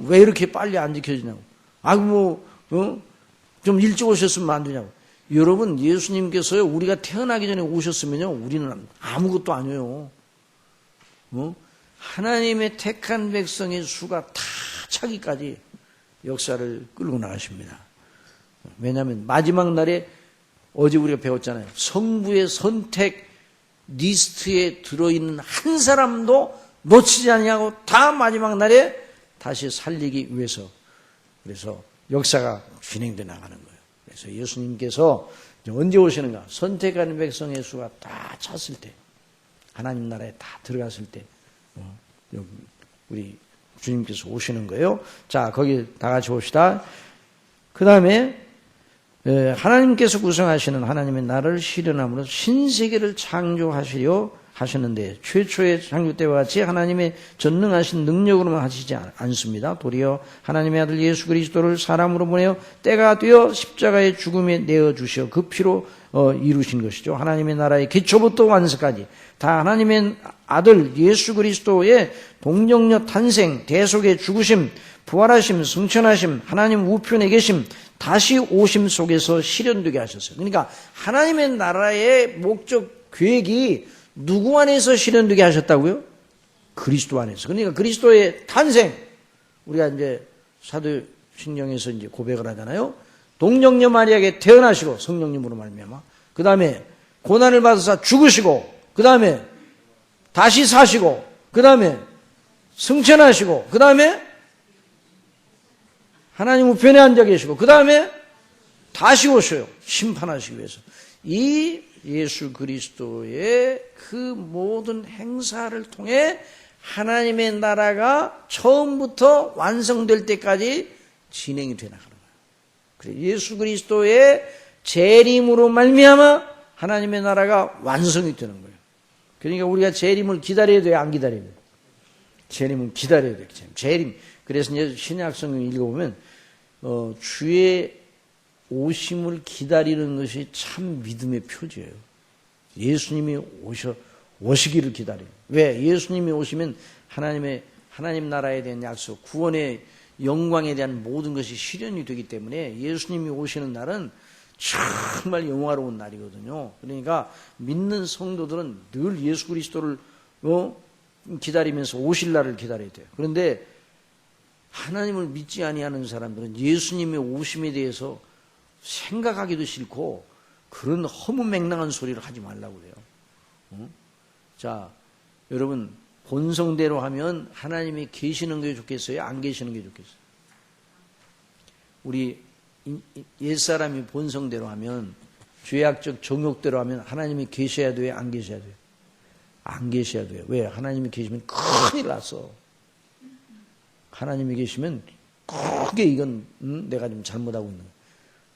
S1: 왜 이렇게 빨리 안 지켜지냐고. 아이고 좀 일찍 오셨으면 안 되냐고. 여러분 예수님께서요 우리가 태어나기 전에 오셨으면요 우리는 아무것도 아니에요. 하나님의 택한 백성의 수가 다 차기까지 역사를 끌고 나가십니다. 왜냐하면 마지막 날에 어제 우리가 배웠잖아요. 성부의 선택 리스트에 들어있는 한 사람도 놓치지 않냐고 다 마지막 날에 다시 살리기 위해서 그래서 역사가 진행돼 나가는 거예요. 그래서 예수님께서 언제 오시는가? 선택하는 백성의 수가 다 찼을 때 하나님 나라에 다 들어갔을 때 우리 주님께서 오시는 거예요. 자, 거기 다 같이 봅시다. 그 다음에 하나님께서 구성하시는 하나님의 나라를 실현함으로 신세계를 창조하시려 하시는데 최초의 창조 때와 같이 하나님의 전능하신 능력으로만 하시지 않습니다. 도리어 하나님의 아들 예수 그리스도를 사람으로 보내어 때가 되어 십자가의 죽음에 내어주시어 그 피로 이루신 것이죠. 하나님의 나라의 기초부터 완성까지 다 하나님의 아들 예수 그리스도의 동정녀 탄생, 대속의 죽으심, 부활하심, 승천하심, 하나님 우편에 계심, 다시 오심 속에서 실현되게 하셨어요. 그러니까 하나님의 나라의 목적 계획이 누구 안에서 실현되게 하셨다고요? 그리스도 안에서. 그러니까 그리스도의 탄생, 우리가 이제 사도신경에서 이제 고백을 하잖아요. 동정녀 마리아에게 태어나시고 성령님으로 말미암아 그 다음에 고난을 받으사 죽으시고 그 다음에 다시 사시고 그 다음에 승천하시고 그 다음에 하나님 우편에 앉아 계시고 그 다음에 다시 오셔요. 심판하시기 위해서. 이 예수 그리스도의 그 모든 행사를 통해 하나님의 나라가 처음부터 완성될 때까지 진행이 돼 나가는 거예요. 그래서 예수 그리스도의 재림으로 말미암아 하나님의 나라가 완성이 되는 거예요. 그러니까 우리가 재림을 기다려야 돼요, 안 기다려야 돼요? 재림을 기다려야 돼요. 재림. 그래서 이제 신약 성경 읽어보면 주의 오심을 기다리는 것이 참 믿음의 표지예요. 예수님이 오시기를 기다려요. 왜? 예수님이 오시면 하나님 나라에 대한 약속, 구원의 영광에 대한 모든 것이 실현이 되기 때문에 예수님이 오시는 날은 정말 영화로운 날이거든요. 그러니까 믿는 성도들은 늘 예수 그리스도를 기다리면서 오실 날을 기다려야 돼요. 그런데 하나님을 믿지 아니하는 사람들은 예수님의 오심에 대해서 생각하기도 싫고 그런 허무맹랑한 소리를 하지 말라고 그래요. 자, 여러분 본성대로 하면 하나님이 계시는 게 좋겠어요? 안 계시는 게 좋겠어요? 우리 옛사람이 본성대로 하면 죄악적 정욕대로 하면 하나님이 계셔야 돼요? 안 계셔야 돼요? 안 계셔야 돼요. 왜? 하나님이 계시면 큰일 났어. 하나님이 계시면 크게 이건 내가 좀 잘못하고 있는 거야.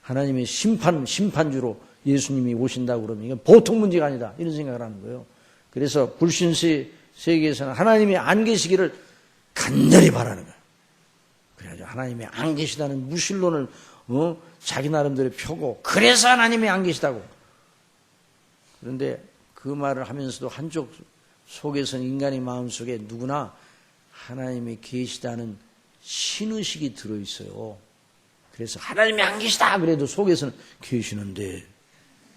S1: 하나님의 심판주로 예수님이 오신다고 그러면 이건 보통 문제가 아니다. 이런 생각을 하는 거예요. 그래서 불신세 세계에서는 하나님이 안 계시기를 간절히 바라는 거예요. 그래가지고 하나님이 안 계시다는 무신론을 자기 나름대로 펴고 그래서 하나님이 안 계시다고. 그런데 그 말을 하면서도 한쪽 속에서는 인간의 마음속에 누구나 하나님이 계시다는 신의식이 들어있어요. 그래서 하나님이 안 계시다 그래도 속에서는 계시는데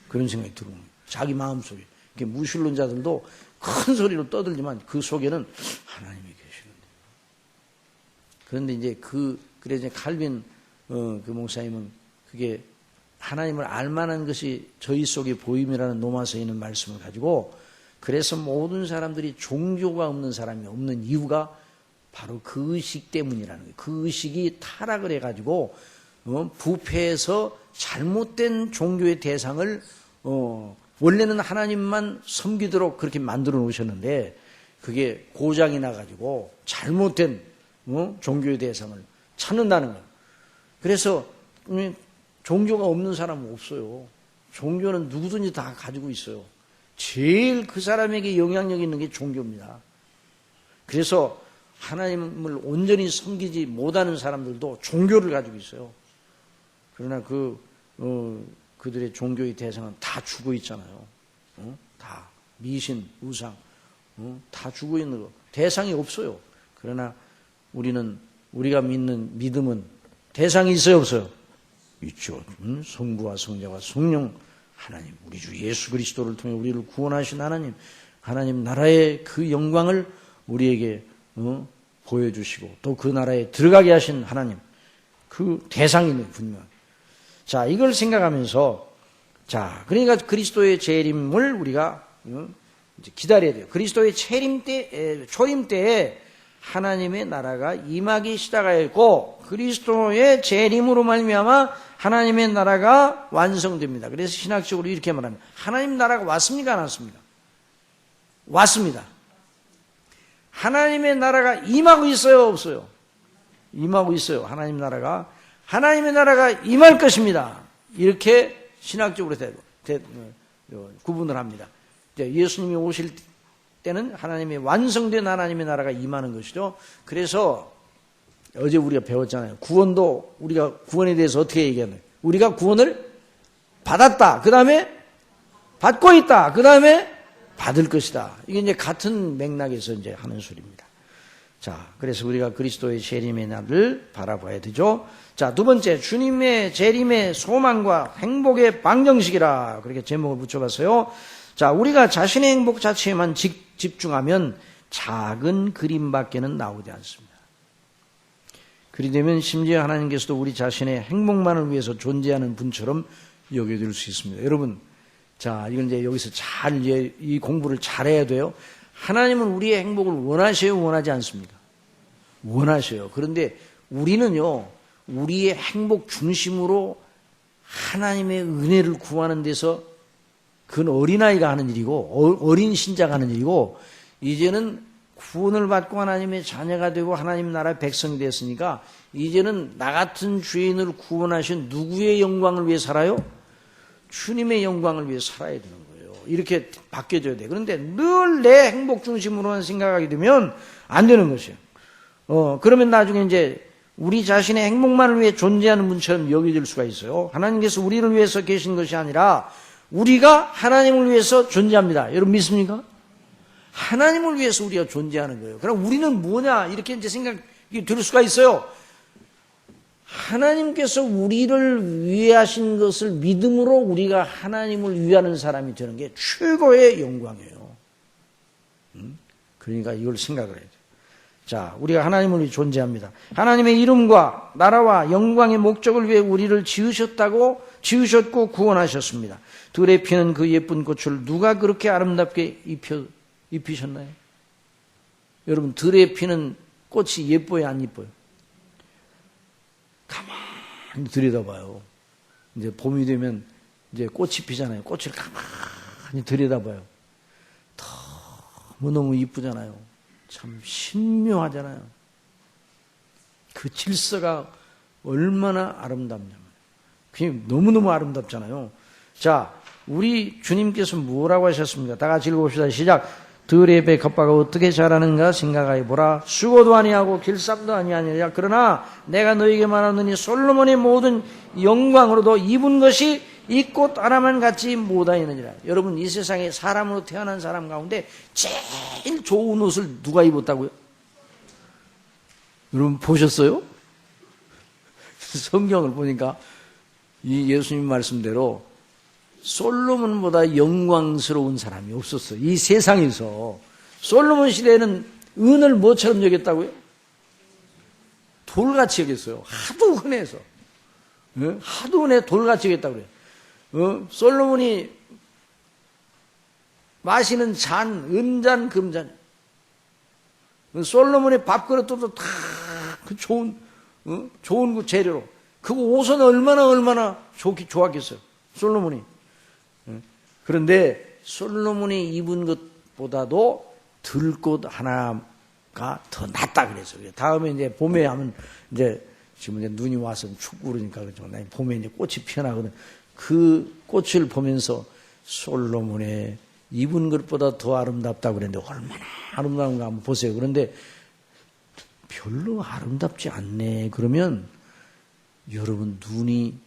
S1: 그런 생각이 들어오는 거예요. 자기 마음속에. 무신론자들도 큰 소리로 떠들지만 그 속에는 하나님이 계시는데. 그런데 이제 그래서 칼빈 그 목사님은 그게 하나님을 알만한 것이 저희 속에 보임이라는 로마서에 있는 말씀을 가지고 그래서 모든 사람들이 종교가 없는 사람이 없는 이유가 바로 그 의식 때문이라는 거예요. 그 의식이 타락을 해가지고 부패해서 잘못된 종교의 대상을 원래는 하나님만 섬기도록 그렇게 만들어 놓으셨는데 그게 고장이 나가지고 잘못된 종교의 대상을 찾는다는 거예요. 그래서 종교가 없는 사람은 없어요. 종교는 누구든지 다 가지고 있어요. 제일 그 사람에게 영향력 있는 게 종교입니다. 그래서 하나님을 온전히 섬기지 못하는 사람들도 종교를 가지고 있어요. 그러나 그들의 종교의 대상은 다 죽어 있잖아요. 다 미신, 우상, 다 죽어 있는 거. 대상이 없어요. 그러나 우리가 믿는 믿음은 대상이 있어요, 없어요? 있죠. 성부와 성자와 성령 하나님, 우리 주 예수 그리스도를 통해 우리를 구원하신 하나님 나라의 그 영광을 우리에게 보여주시고 또 그 나라에 들어가게 하신 하나님, 그 대상이 분명하게. 자, 이걸 생각하면서 그러니까 그리스도의 재림을 우리가 이제 기다려야 돼요. 그리스도의 초림 때에 하나님의 나라가 임하기 시작하였고 그리스도의 재림으로 말미암아 하나님의 나라가 완성됩니다. 그래서 신학적으로 이렇게 말합니다. 하나님 나라가 왔습니까? 안 왔습니까? 왔습니다. 하나님의 나라가 임하고 있어요? 없어요? 임하고 있어요. 하나님의 나라가 임할 것입니다. 이렇게 신학적으로 구분을 합니다. 예수님이 오실 때는 하나님의 완성된 하나님의 나라가 임하는 것이죠. 그래서 어제 우리가 배웠잖아요. 구원도 우리가 구원에 대해서 어떻게 얘기하나요? 우리가 구원을 받았다. 그 다음에 받고 있다. 그 다음에 받을 것이다. 이게 이제 같은 맥락에서 이제 하는 소리입니다. 자, 그래서 우리가 그리스도의 재림의 날을 바라봐야 되죠. 자, 두 번째, 주님의 재림의 소망과 행복의 방정식이라 그렇게 제목을 붙여봤어요. 자, 우리가 자신의 행복 자체에만 집중하면 작은 그림밖에는 나오지 않습니다. 그리 되면 심지어 하나님께서도 우리 자신의 행복만을 위해서 존재하는 분처럼 여겨질 수 있습니다. 여러분, 자, 이건 이제 여기서 이 공부를 잘해야 돼요. 하나님은 우리의 행복을 원하셔요, 원하지 않습니까? 원하셔요. 그런데 우리는요, 우리의 행복 중심으로 하나님의 은혜를 구하는 데서 그건 어린아이가 하는 일이고, 어린 신자가 하는 일이고, 이제는 구원을 받고 하나님의 자녀가 되고 하나님 나라의 백성이 됐으니까 이제는 나 같은 죄인을 구원하신 누구의 영광을 위해 살아요? 주님의 영광을 위해 살아야 되는 거예요. 이렇게 바뀌어져야 돼. 그런데 늘 내 행복 중심으로만 생각하게 되면 안 되는 것이에요. 그러면 나중에 이제 우리 자신의 행복만을 위해 존재하는 분처럼 여겨질 수가 있어요. 하나님께서 우리를 위해서 계신 것이 아니라 우리가 하나님을 위해서 존재합니다. 여러분 믿습니까? 하나님을 위해서 우리가 존재하는 거예요. 그럼 우리는 뭐냐? 이렇게 이제 생각이 들 수가 있어요. 하나님께서 우리를 위해 하신 것을 믿음으로 우리가 하나님을 위하는 사람이 되는 게 최고의 영광이에요. 그러니까 이걸 생각을 해야 돼요. 자, 우리가 하나님을 위해 존재합니다. 하나님의 이름과 나라와 영광의 목적을 위해 우리를 지으셨고 구원하셨습니다. 들의 피는 그 예쁜 꽃을 누가 그렇게 아름답게 입히셨나요? 여러분, 들의 피는 꽃이 예뻐요, 안 예뻐요? 가만히 들여다봐요. 이제 봄이 되면 이제 꽃이 피잖아요. 꽃을 가만히 들여다봐요. 너무너무 이쁘잖아요. 참 신묘하잖아요. 그 질서가 얼마나 아름답냐면. 그게 너무너무 아름답잖아요. 자, 우리 주님께서 뭐라고 하셨습니까? 다 같이 읽어봅시다. 시작. 들의 배 겉바가 어떻게 자라는가 생각하여 보라. 수고도 아니하고 길쌈도 아니하니라. 그러나 내가 너에게 말하노니 솔로몬의 모든 영광으로도 입은 것이 이 꽃 하나만 같이 못하였느니라. 여러분, 이 세상에 사람으로 태어난 사람 가운데 제일 좋은 옷을 누가 입었다고요? 여러분 보셨어요? 성경을 보니까 이 예수님 말씀대로 솔로몬보다 영광스러운 사람이 없었어요. 이 세상에서. 솔로몬 시대에는 은을 뭐처럼 여겼다고요? 돌같이 여겼어요. 하도 흔해서. 하도 흔해 돌같이 여겼다고 그래요. 솔로몬이 마시는 잔, 은잔, 금잔. 솔로몬의 밥그릇도 다 그 좋은 그 재료로. 그 옷은 얼마나 좋았겠어요. 솔로몬이. 그런데 솔로몬이 입은 것보다도 들꽃 하나가 더 낫다 그래서. 다음에 이제 봄에 하면 이제 지금 이제 눈이 와서 춥고 그러니까 그죠. 봄에 이제 꽃이 피어나거든. 그 꽃을 보면서 솔로몬의 입은 것보다 더 아름답다고 그랬는데 얼마나 아름다운가 한번 보세요. 그런데 별로 아름답지 않네. 그러면 여러분 눈이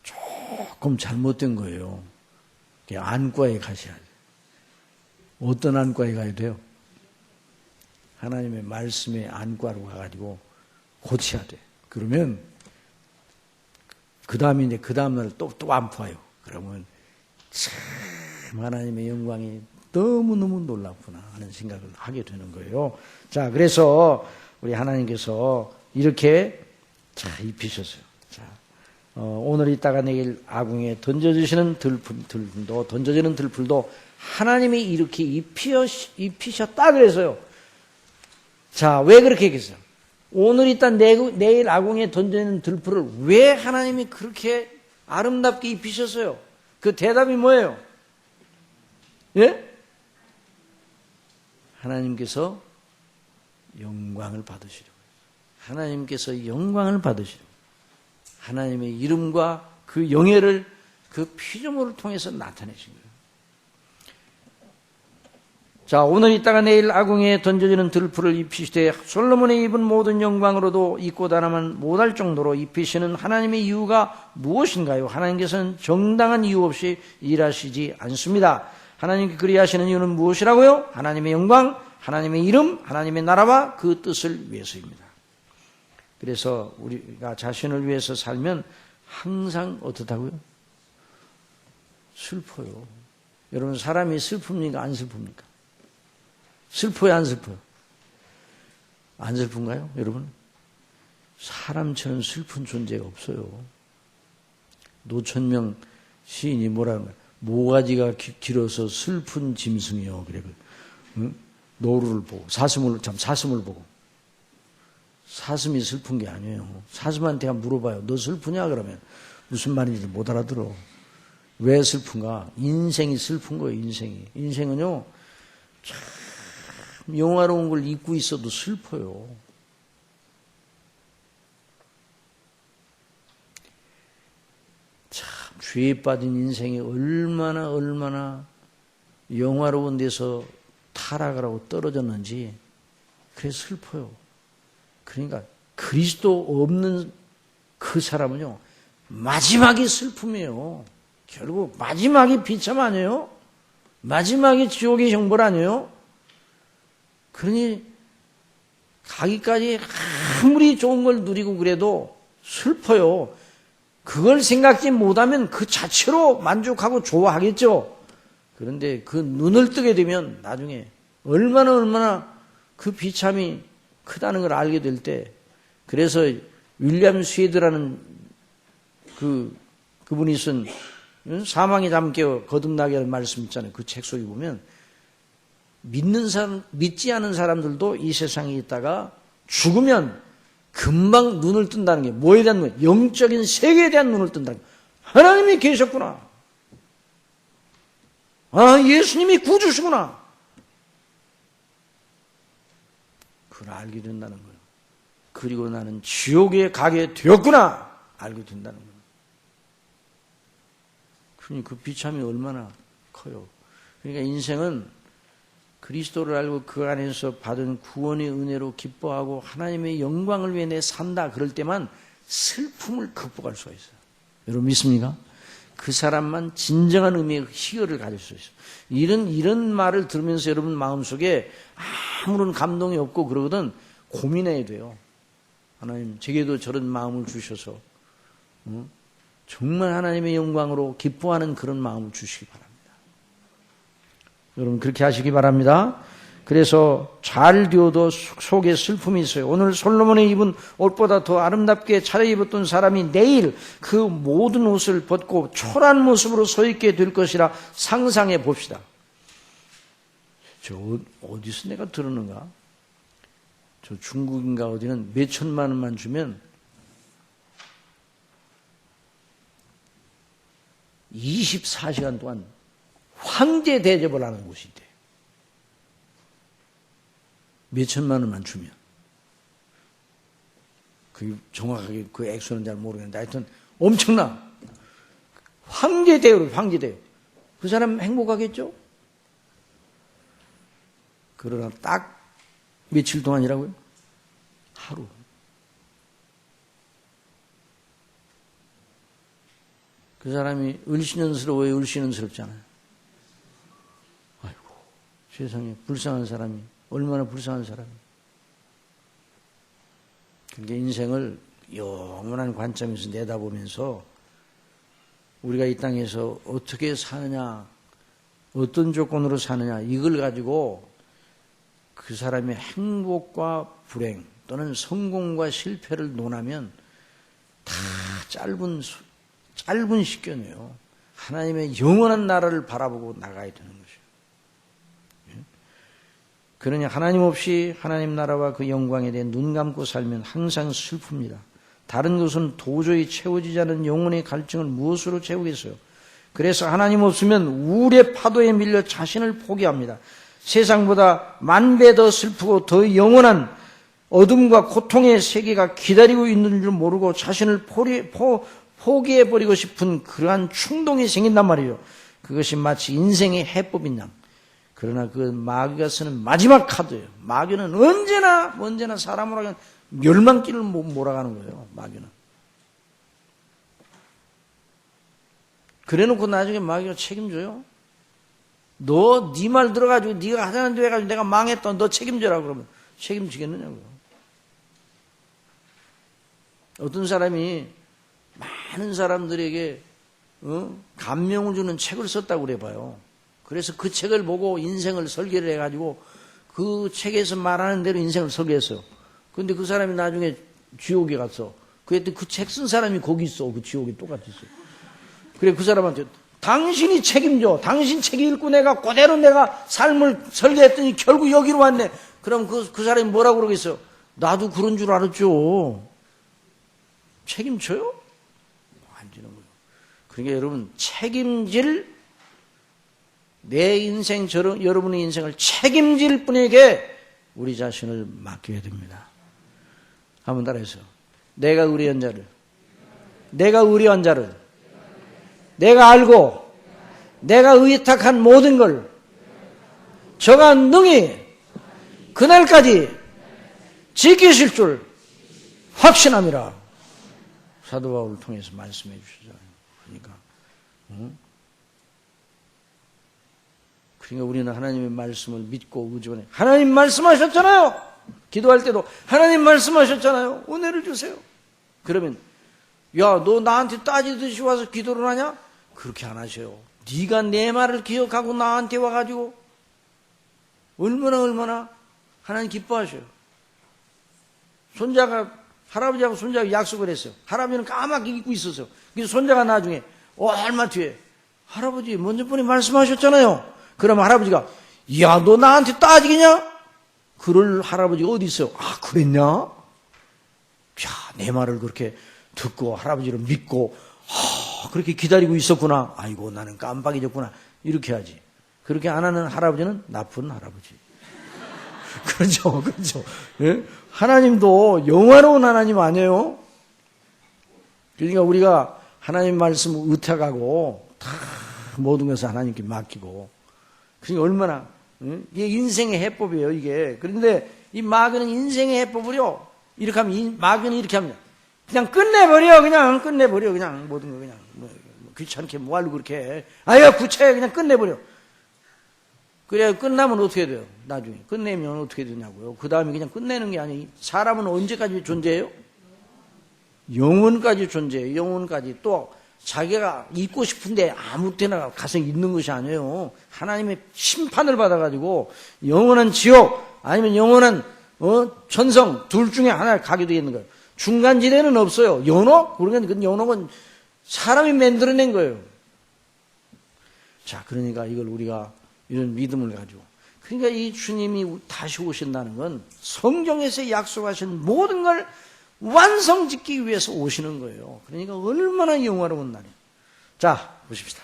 S1: 조금 잘못된 거예요. 안과에 가셔야 돼요. 어떤 안과에 가야 돼요? 하나님의 말씀의 안과로 가가지고 고쳐야 돼. 그러면 그 다음에 이제 그 다음날 또 안 파요. 그러면 참 하나님의 영광이 너무너무 놀랍구나 하는 생각을 하게 되는 거예요. 자, 그래서 우리 하나님께서 이렇게 입히셨어요. 자, 오늘 이따가 내일 아궁에 던져지는 들풀도 하나님이 이렇게 입히셨다 그래서요. 자, 왜 그렇게 얘기했어요? 오늘 이따 내일 아궁에 던져지는 들풀을 왜 하나님이 그렇게 아름답게 입히셨어요? 그 대답이 뭐예요? 예? 하나님께서 영광을 받으시려고. 하나님께서 영광을 받으시려고. 하나님의 이름과 그 영예를 그 피조물을 통해서 나타내신 거예요. 자, 오늘 이따가 내일 아궁에 던져지는 들풀을 입히시되 솔로몬의 입은 모든 영광으로도 이 꽃 하나만 못할 정도로 입히시는 하나님의 이유가 무엇인가요? 하나님께서는 정당한 이유 없이 일하시지 않습니다. 하나님께 그리하시는 이유는 무엇이라고요? 하나님의 영광, 하나님의 이름, 하나님의 나라와 그 뜻을 위해서입니다. 그래서 우리가 자신을 위해서 살면 항상 어떻다고요? 슬퍼요. 여러분, 사람이 슬픕니까? 안 슬픕니까? 슬퍼요, 안 슬퍼요? 안 슬픈가요, 여러분? 사람처럼 슬픈 존재가 없어요. 노천명 시인이 뭐라는 거야? 모가지가 길어서 슬픈 짐승이요. 그래. 응? 노루를 보고 사슴을 보고 사슴이 슬픈 게 아니에요. 사슴한테 물어봐요. 너 슬프냐? 그러면 무슨 말인지 못 알아들어. 왜 슬픈가? 인생이 슬픈 거예요. 인생은요 참 영화로운 걸 잊고 있어도 슬퍼요. 참 죄에 빠진 인생이 얼마나 영화로운 데서 타락을 하고 떨어졌는지 그래서 슬퍼요. 그러니까 그리스도 없는 그 사람은요 마지막이 슬픔이에요. 결국 마지막이 비참 아니에요? 마지막이 지옥의 형벌 아니에요? 그러니 가기까지 아무리 좋은 걸 누리고 그래도 슬퍼요. 그걸 생각지 못하면 그 자체로 만족하고 좋아하겠죠. 그런데 그 눈을 뜨게 되면 나중에 얼마나 그 비참이 크다는 걸 알게 될 때, 그래서 윌리엄 스웨드라는 그분이 쓴 사망의 잠깨 거듭나게 하는 말씀 있잖아요. 그 책 속에 보면 믿지 않은 사람들도 이 세상에 있다가 죽으면 금방 눈을 뜬다는 게 뭐에 대한 눈? 영적인 세계에 대한 눈을 뜬다는 게 하나님이 계셨구나. 아, 예수님이 구주시구나. 그걸 알게 된다는 거예요. 그리고 나는 지옥에 가게 되었구나. 알게 된다는 거예요. 그러니까 그 비참이 얼마나 커요. 그러니까 인생은 그리스도를 알고 그 안에서 받은 구원의 은혜로 기뻐하고 하나님의 영광을 위해 내 산다. 그럴 때만 슬픔을 극복할 수가 있어요. 여러분 믿습니까? 그 사람만 진정한 의미의 희열을 가질 수 있어요. 이런 말을 들으면서 여러분 마음속에 아무런 감동이 없고 그러거든 고민해야 돼요. 하나님 제게도 저런 마음을 주셔서 정말 하나님의 영광으로 기뻐하는 그런 마음을 주시기 바랍니다. 여러분 그렇게 하시기 바랍니다. 그래서 잘 되어도 속에 슬픔이 있어요. 오늘 솔로몬이 입은 옷보다 더 아름답게 차려입었던 사람이 내일 그 모든 옷을 벗고 초라한 모습으로 서 있게 될 것이라 상상해 봅시다. 저 어디서 내가 들었는가? 저 중국인가 어디는 몇 천만 원만 주면 24시간 동안 황제 대접을 하는 곳이 있대요. 몇 천만 원만 주면. 그 정확하게 그 액수는 잘 모르겠는데 하여튼 엄청나. 황제 대우로 황제 대우. 그 사람 행복하겠죠? 그러나 딱 며칠 동안이라고요? 하루. 그 사람이 을신연스러워요? 을신연스럽잖아요. 아이고, 세상에 불쌍한 사람이 얼마나 불쌍한 사람이에요. 그러니까 인생을 영원한 관점에서 내다보면서 우리가 이 땅에서 어떻게 사느냐, 어떤 조건으로 사느냐 이걸 가지고 그 사람의 행복과 불행 또는 성공과 실패를 논하면 다 짧은 시간이에요. 하나님의 영원한 나라를 바라보고 나가야 되는 것이에요. 그러니 하나님 없이 하나님 나라와 그 영광에 대해 눈 감고 살면 항상 슬픕니다. 다른 것은 도저히 채워지지 않은 영혼의 갈증을 무엇으로 채우겠어요? 그래서 하나님 없으면 우울의 파도에 밀려 자신을 포기합니다. 세상보다 10,000배 더 슬프고 더 영원한 어둠과 고통의 세계가 기다리고 있는 줄 모르고 자신을 포기해버리고 싶은 그러한 충동이 생긴단 말이에요. 그것이 마치 인생의 해법인 양. 그러나 그 마귀가 쓰는 마지막 카드예요. 마귀는 언제나 사람으로 하여금 멸망길을 몰아가는 거예요. 마귀는. 그래놓고 나중에 마귀가 책임져요. 너 네 말 들어가지고 네가 하자는 대로 해가지고 내가 망했다. 너 책임져라 그러면 책임지겠느냐고요. 어떤 사람이 많은 사람들에게 감명을 주는 책을 썼다고 그래봐요. 그래서 그 책을 보고 인생을 설계를 해가지고 그 책에서 말하는 대로 인생을 설계했어요. 그런데 그 사람이 나중에 지옥에 갔어. 그랬더니 그 책 쓴 사람이 거기 있어. 그 지옥에 똑같이 있어. 그래, 그 사람한테 당신이 책임져. 당신 책 읽고 내가 그대로 내가 삶을 설계했더니 결국 여기로 왔네. 그럼 그 사람이 뭐라고 그러겠어요? 나도 그런 줄 알았죠. 책임져요? 안 지는 거예요. 그러니까 여러분, 책임질, 내 인생, 여러분의 인생을 책임질 분에게 우리 자신을 맡겨야 됩니다. 한번 따라해서. 내가 의뢰한 자를, 내가 알고, 내가 의탁한 모든 걸 저가 능히 그날까지 지키실 줄 확신함이라. 사도 바울을 통해서 말씀해 주시잖아요. 그러니까 우리는 하나님의 말씀을 믿고 의존해. 하나님 말씀하셨잖아요. 기도할 때도 하나님 말씀하셨잖아요. 은혜를 주세요. 그러면 야, 너 나한테 따지듯이 와서 기도를 하냐? 그렇게 안 하셔요. 네가 내 말을 기억하고 나한테 와가지고 얼마나 하나님 기뻐하셔요. 할아버지하고 손자가 약속을 했어요. 할아버지는 까맣게 잊고 있었어요. 그래서 손자가 나중에 얼마 뒤에 할아버지 먼저 분이 말씀하셨잖아요. 그럼 할아버지가 야, 너 나한테 따지겠냐? 그럴 할아버지가 어디 있어요? 아, 그랬냐? 야, 내 말을 그렇게 듣고 할아버지를 믿고 그렇게 기다리고 있었구나. 아이고, 나는 깜빡이졌구나. 이렇게 하지. 그렇게 안 하는 할아버지는 나쁜 할아버지. 그렇죠. 예? 하나님도 영화로운 하나님 아니에요? 그러니까 우리가 하나님 말씀을 의탁하고 다 모든 것을 하나님께 맡기고, 그러니까 얼마나, 이게 인생의 해법이에요, 이게. 그런데 이 마귀는 인생의 해법을요, 이렇게 하면, 마귀는 이렇게 합니다. 그냥 끝내버려, 그냥 모든 거 그냥. 귀찮게 뭐 하려고 그렇게 해. 아유, 구차해, 그냥 끝내버려. 그래야 끝나면 어떻게 돼요? 나중에. 끝내면 어떻게 되냐고요. 그 다음에 그냥 끝내는 게 아니에요. 사람은 언제까지 존재해요? 영원까지 존재해요. 영원까지. 또 자기가 있고 싶은데 아무 때나 가서 있는 것이 아니에요. 하나님의 심판을 받아가지고 영원한 지옥 아니면 영원한 천성 둘 중에 하나를 가게 되어 있는 거예요. 중간지대는 없어요. 연옥? 그러면 그 연옥은 사람이 만들어낸 거예요. 자, 그러니까 이걸 우리가 이런 믿음을 가지고, 그러니까 이 주님이 다시 오신다는 건 성경에서 약속하신 모든 걸 완성짓기 위해서 오시는 거예요. 그러니까 얼마나 영화로운 날이에요. 자, 보십시다.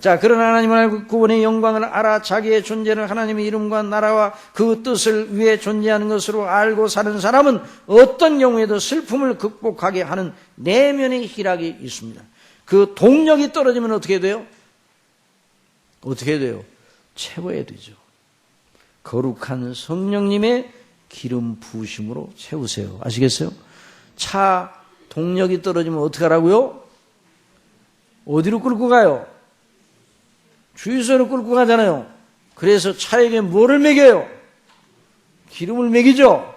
S1: 자, 그런 하나님을 알고 그분의 영광을 알아 자기의 존재를 하나님의 이름과 나라와 그 뜻을 위해 존재하는 것으로 알고 사는 사람은 어떤 경우에도 슬픔을 극복하게 하는 내면의 희락이 있습니다. 그 동력이 떨어지면 어떻게 돼요? 채워야 되죠. 거룩한 성령님의 기름 부으심으로 채우세요. 아시겠어요? 차 동력이 떨어지면 어떻게 하라고요? 어디로 끌고 가요? 주유소로 끌고 가잖아요. 그래서 차에게 뭐를 먹여요? 기름을 먹이죠.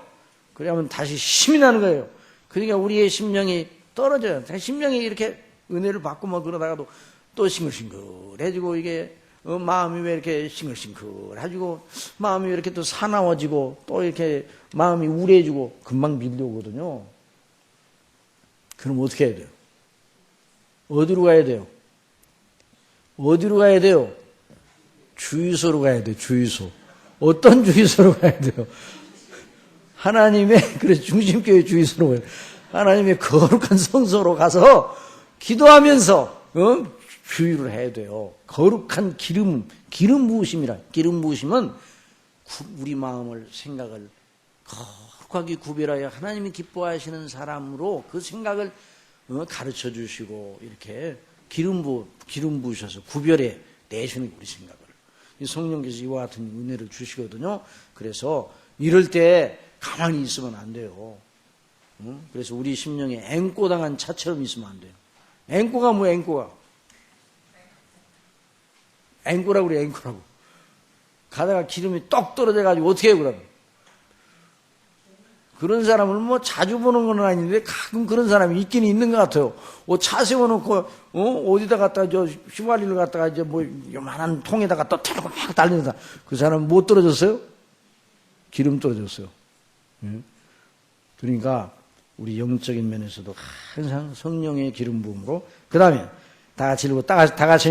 S1: 그러면 다시 힘이 나는 거예요. 그러니까 우리의 심령이 떨어져요. 심령이 이렇게 은혜를 받고 뭐 그러다가도 또 싱글싱글해지고, 이게 마음이 왜 이렇게 싱글싱글해지고, 마음이 왜 이렇게 또 사나워지고, 또 이렇게 마음이 우울해지고, 금방 밀려오거든요. 그럼 어떻게 해야 돼요? 어디로 가야 돼요? 주유소로 가야 돼요. 주유소. 어떤 주유소로 가야 돼요? 하나님의, 그래서 중심교회 주유소로 가야 돼요. 하나님의 거룩한 성소로 가서 기도하면서 주유를 해야 돼요. 거룩한 기름 부으심이라. 기름 부으심은 우리 마음을, 생각을 거룩하게 구별하여 하나님이 기뻐하시는 사람으로 그 생각을 가르쳐 주시고, 이렇게 기름 부으셔서 구별해 내시는 우리 생각을. 이 성령께서 이와 같은 은혜를 주시거든요. 그래서 이럴 때 가만히 있으면 안 돼요. 그래서 우리 심령에 앵꼬당한 차처럼 있으면 안 돼요. 앵꼬가 뭐야, 앵꼬가? 앵꼬라고 그래, 앵꼬라고. 가다가 기름이 떡 떨어져가지고 어떻게 해요, 그러면? 그런 사람을 뭐 자주 보는 건 아닌데 가끔 그런 사람이 있긴 있는 것 같아요. 차 세워놓고, 어디다 갖다가 휘발유를 갖다가 이제 뭐 요만한 통에다가 또 태우고 막 달리는 사람. 그 사람은 못 떨어졌어요? 기름 떨어졌어요. 그러니까 우리 영적인 면에서도 항상 성령의 기름 부음으로. 그 다음에 다 같이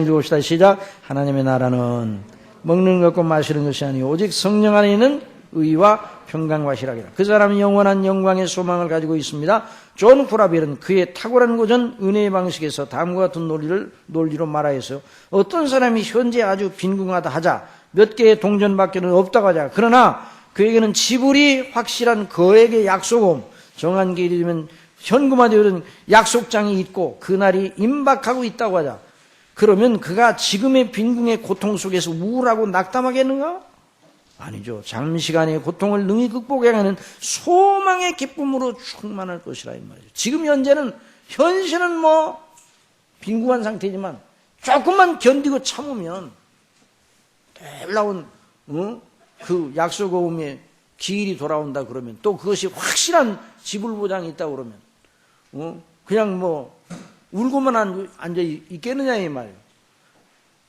S1: 읽읍시다. 시작. 하나님의 나라는 먹는 것과 마시는 것이 아니요 오직 성령 안에 있는 의와 평강과 희락이라. 그 사람은 영원한 영광의 소망을 가지고 있습니다. 존 후라벨은 그의 탁월한 고전 은혜의 방식에서 다음과 같은 논리로 말하였어요. 어떤 사람이 현재 아주 빈궁하다 하자, 몇 개의 동전밖에는 없다고 하자. 그러나 그에게는 지불이 확실한 거액의 약속음, 정한 길이 되면 현금화되는 약속장이 있고 그날이 임박하고 있다고 하자. 그러면 그가 지금의 빈궁의 고통 속에서 우울하고 낙담하겠는가? 아니죠. 장시간의 고통을 능히 극복해야 하는 소망의 기쁨으로 충만할 것이라 이 말이죠. 지금 현실은 빈궁한 상태지만 조금만 견디고 참으면 놀라운 그 약속어음의 기일이 돌아온다 그러면, 또 그것이 확실한 지불 보장이 있다 그러면 그냥 울고만 앉아 있겠느냐 이 말이에요.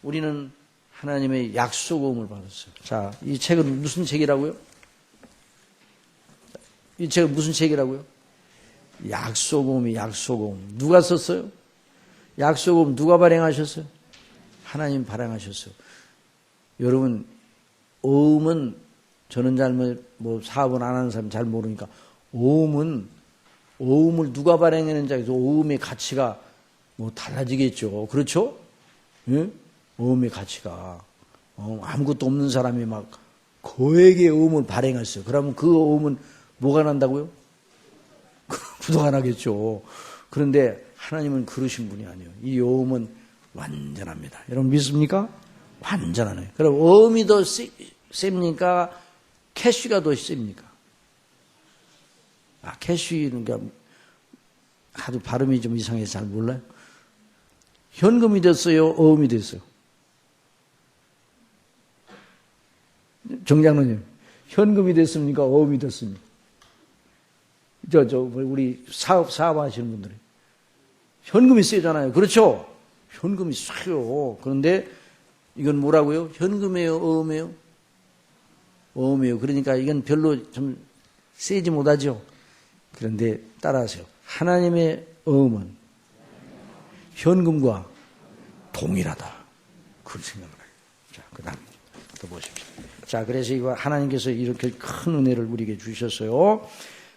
S1: 우리는 하나님의 약속음을 받았어요. 자, 이 책은 무슨 책이라고요? 이 책은 무슨 책이라고요? 약속음이 약속음. 누가 썼어요? 약속음 누가 발행하셨어요? 하나님 발행하셨어요. 여러분, 어음은 저는 사업은 안 하는 사람 잘 모르니까, 어음을 누가 발행했는지 알아서 어음의 가치가 달라지겠죠. 그렇죠? 예? 어음의 가치가. 아무것도 없는 사람이 거액의 어음을 발행했어요. 그러면 그 어음은 뭐가 난다고요? 부도가 나겠죠. 그런데 하나님은 그러신 분이 아니에요. 이 어음은 완전합니다. 여러분 믿습니까? 완전하네요. 그럼 어음이 더 셉니까? 캐쉬가 더 셉니까? 캐쉬는 하도 발음이 좀 이상해서 잘 몰라요. 현금이 됐어요? 어음이 됐어요? 정장로님, 현금이 됐습니까? 어음이 됐습니까? 우리 사업하시는 분들이. 현금이 세잖아요. 그렇죠? 현금이 싸요. 그런데 이건 뭐라고요? 현금이에요? 어음이에요? 어음이에요. 그러니까 이건 별로 좀 세지 못하죠. 그런데 따라하세요. 하나님의 어음은 현금과 동일하다. 그런 생각을 해요. 자, 그 다음 또 보십시오. 자, 그래서 이거 하나님께서 이렇게 큰 은혜를 우리에게 주셨어요.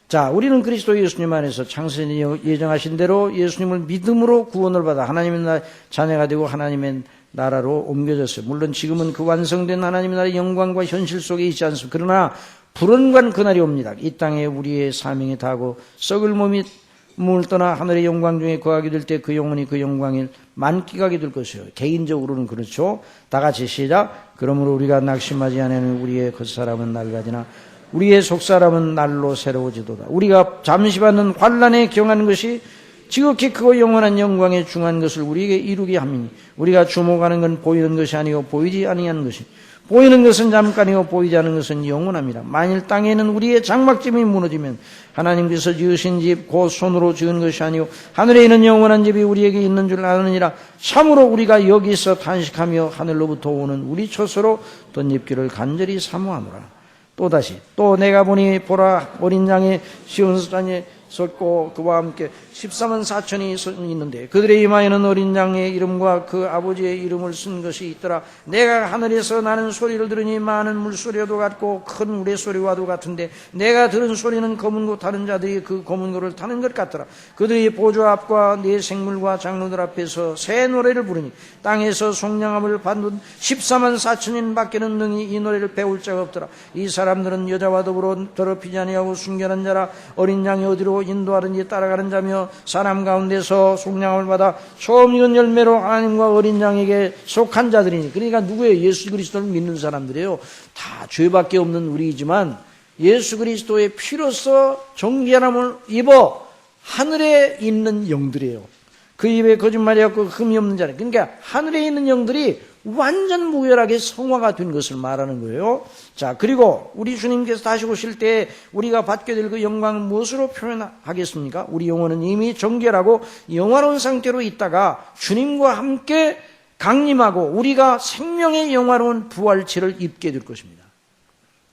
S1: 자, 우리는 그리스도 예수님 안에서 창세전에 예정하신 대로 예수님을 믿음으로 구원을 받아 하나님의 자녀가 되고 하나님의 나라로 옮겨졌어요. 물론 지금은 그 완성된 하나님의 나라의 영광과 현실 속에 있지 않습니다. 그러나 불언간 그날이 옵니다. 이 땅에 우리의 사명이 다하고 썩을 몸을 떠나 하늘의 영광 중에 거하게 될 때 그 영혼이 그 영광을 만끽하게 될 것이에요. 개인적으로는 그렇죠. 다 같이 시작. 그러므로 우리가 낙심하지 않으면 우리의 겉사람은 낡아지나 우리의 속사람은 날로 새로워지도다. 우리가 잠시 받는 환난에 경한 것이 지극히 크고 영원한 영광에 중한 것을 우리에게 이루게 함이니 우리가 주목하는 건 보이는 것이 아니고 보이지 아니하는 것이, 보이는 것은 잠깐이고 보이지 않는 것은 영원합니다. 만일 땅에는 우리의 장막집이 무너지면 하나님께서 지으신 집 곧 손으로 지은 것이 아니요 하늘에 있는 영원한 집이 우리에게 있는 줄 아느니라. 참으로 우리가 여기서 탄식하며 하늘로부터 오는 우리 처소로 덧입기를 간절히 사모하노라. 또다시 또 내가 보니 보라 어린 양의 시온산에 섰고 그와 함께 14만 4천이 있는데 그들의 이마에는 어린 양의 이름과 그 아버지의 이름을 쓴 것이 있더라. 내가 하늘에서 나는 소리를 들으니 많은 물소리와도 같고 큰 우레소리와도 같은데 내가 들은 소리는 검은 고 타는 자들이 그 검은 고를 타는 것 같더라. 그들이 보좌 앞과 네 생물과 장로들 앞에서 새 노래를 부르니 땅에서 속량함을 받는 14만 4천인 밖에는 능히 이 노래를 배울 자가 없더라. 이 사람들은 여자와 더불어 더럽히지 아니하고 순결한 자라. 어린 양이 어디로 인도하든지 따라가는 자며 사람 가운데서 속량함을 받아 처음 익은 열매로 하나님과 어린 양에게 속한 자들이니. 그러니까 누구예요? 예수 그리스도를 믿는 사람들이에요. 다 죄밖에 없는 우리이지만 예수 그리스도의 피로써 정결함을 입어 하늘에 있는 영들이에요. 그 입에 거짓말이 없고 흠이 없는 자는. 그러니까 하늘에 있는 영들이 완전 무결하게 성화가 된 것을 말하는 거예요. 자, 그리고 우리 주님께서 다시 오실 때 우리가 받게 될 그 영광은 무엇으로 표현하겠습니까? 우리 영혼은 이미 정결하고 영화로운 상태로 있다가 주님과 함께 강림하고 우리가 생명의 영화로운 부활체를 입게 될 것입니다.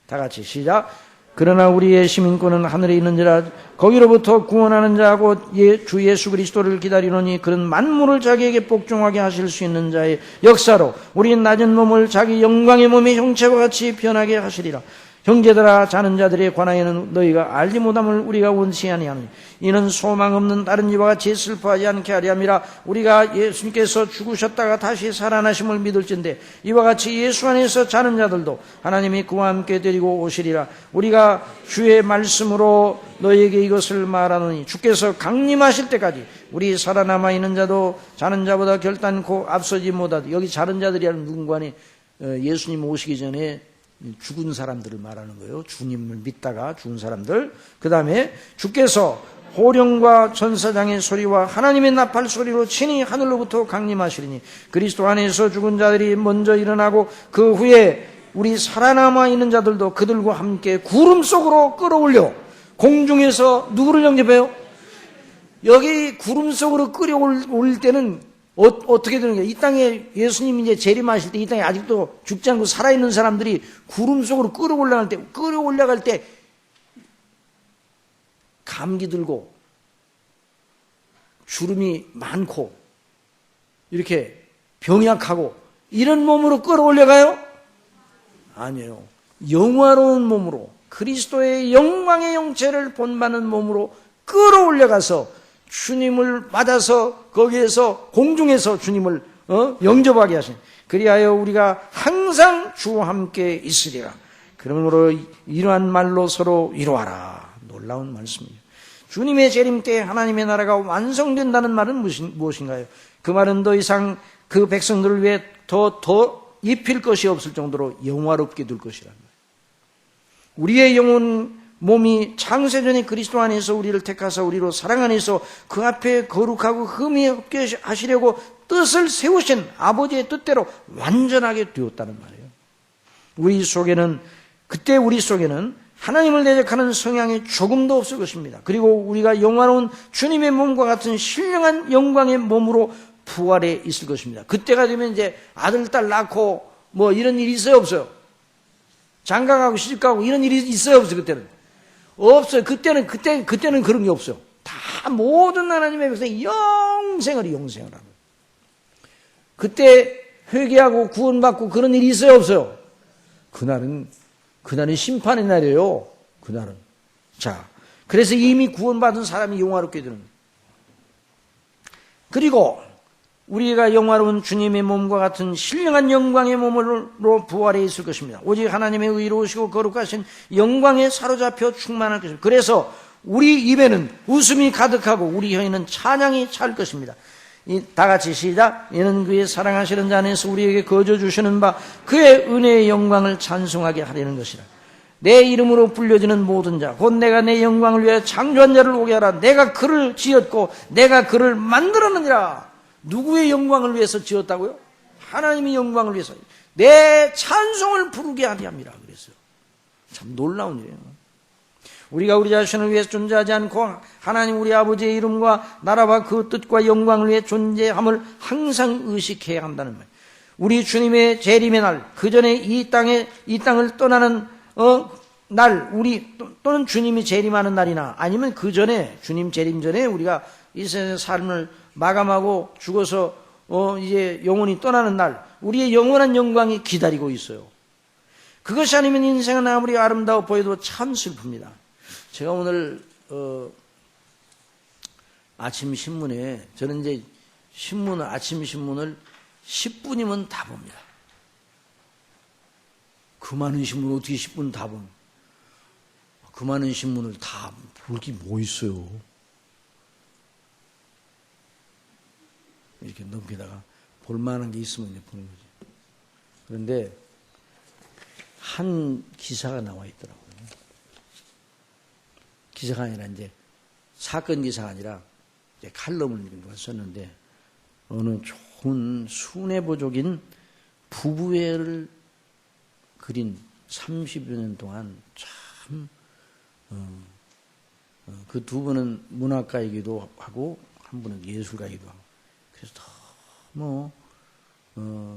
S1: 다 같이 시작. 그러나 우리의 시민권은 하늘에 있는지라 거기로부터 구원하는 자하고 주 예수 그리스도를 기다리노니 그는 만물을 자기에게 복종하게 하실 수 있는 자의 역사로 우리 낮은 몸을 자기 영광의 몸의 형체와 같이 변하게 하시리라. 형제들아, 자는 자들에 관하여는 너희가 알지 못함을 우리가 원치 아니하노니 이는 소망 없는 다른 이와 같이 슬퍼하지 않게 하려 함이라. 우리가 예수님께서 죽으셨다가 다시 살아나심을 믿을진대 이와 같이 예수 안에서 자는 자들도 하나님이 그와 함께 데리고 오시리라. 우리가 주의 말씀으로 너희에게 이것을 말하노니 주께서 강림하실 때까지 우리 살아남아 있는 자도 자는 자보다 결단코 앞서지 못하되, 여기 자는 자들이라는 누군가니 예수님 오시기 전에 죽은 사람들을 말하는 거예요. 주님을 믿다가 죽은 사람들. 그 다음에 주께서 호령과 천사장의 소리와 하나님의 나팔 소리로 친히 하늘로부터 강림하시리니 그리스도 안에서 죽은 자들이 먼저 일어나고 그 후에 우리 살아남아 있는 자들도 그들과 함께 구름 속으로 끌어올려 공중에서 누구를 영접해요? 여기 구름 속으로 끌어올 때는 어떻게 되는 거예요? 이 땅에 예수님이 이제 재림하실 때 이 땅에 아직도 죽지 않고 살아있는 사람들이 구름 속으로 끌어올라갈 때 감기 들고 주름이 많고 이렇게 병약하고 이런 몸으로 끌어올려가요? 아니에요. 영화로운 몸으로 그리스도의 영광의 형체를 본받는 몸으로 끌어올려가서 주님을 맞아서 거기에서 공중에서 주님을 영접하게 하신, 그리하여 우리가 항상 주와 함께 있으리라. 그러므로 이러한 말로 서로 위로하라. 놀라운 말씀입니다. 주님의 재림 때 하나님의 나라가 완성된다는 말은 무엇인가요? 그 말은 더 이상 그 백성들을 위해 더 입힐 것이 없을 정도로 영화롭게 될 것이라는 거예요. 우리의 영혼 몸이 창세전에 그리스도 안에서 우리를 택하사 우리로 사랑 안에서 그 앞에 거룩하고 흠이 없게 하시려고 뜻을 세우신 아버지의 뜻대로 완전하게 되었다는 말이에요. 그때 우리 속에는 하나님을 대적하는 성향이 조금도 없을 것입니다. 그리고 우리가 영화로운 주님의 몸과 같은 신령한 영광의 몸으로 부활해 있을 것입니다. 그때가 되면 이제 아들, 딸 낳고 뭐 이런 일이 있어요, 없어요? 장가가고 시집가고 이런 일이 있어요, 없어요? 그때는 없어요. 그때는 그런 게 없어요. 다 모든 하나님의 백성이 영생을 하는. 그때 회개하고 구원받고 그런 일이 있어요, 없어요? 그날은 심판의 날이에요. 그날은. 자, 그래서 이미 구원받은 사람이 영화롭게 되는 거예요. 그리고 우리가 영화로운 주님의 몸과 같은 신령한 영광의 몸으로 부활해 있을 것입니다. 오직 하나님의 의로우시고 거룩하신 영광에 사로잡혀 충만할 것입니다. 그래서 우리 입에는 웃음이 가득하고 우리 혀에는 찬양이 찰 것입니다. 다 같이 시작. 이는 그의 사랑하시는 자 안에서 우리에게 거저 주시는 바 그의 은혜의 영광을 찬송하게 하려는 것이라. 내 이름으로 불려지는 모든 자 곧 내가 내 영광을 위해 창조한 자를 오게 하라. 내가 그를 지었고 내가 그를 만들었느니라. 누구의 영광을 위해서 지었다고요? 하나님의 영광을 위해서 내 찬송을 부르게 하리 함이라 그랬어요. 참 놀라운 일이에요. 우리가 우리 자신을 위해서 존재하지 않고 하나님 우리 아버지의 이름과 나라와 그 뜻과 영광을 위해 존재함을 항상 의식해야 한다는 말. 우리 주님의 재림의 날, 그 전에 이 땅을 떠나는 날, 우리 또는 주님이 재림하는 날이나 아니면 그 전에 주님 재림 전에 우리가 이 세상의 삶을 마감하고 죽어서 이제 영혼이 떠나는 날, 우리의 영원한 영광이 기다리고 있어요. 그것이 아니면 인생은 아무리 아름다워 보여도 참 슬픕니다. 제가 오늘 아침 신문에, 저는 이제 아침 신문을 10분이면 다 봅니다. 그 많은 신문을 어떻게 10분 다 봅니까? 그 많은 신문을 다 볼 게 뭐 있어요? 이렇게 넘기다가 볼만한 게 있으면 이제 보는 거지. 그런데 한 기사가 나와 있더라고요. 기사가 아니라 이제 사건 기사가 아니라 이제 칼럼을 누가 썼는데 어느 좋은 순애보적인 부부애를 그린 30여 년 동안 참 그 두 분은 문학가이기도 하고 한 분은 예술가이기도 하고 그래서 너무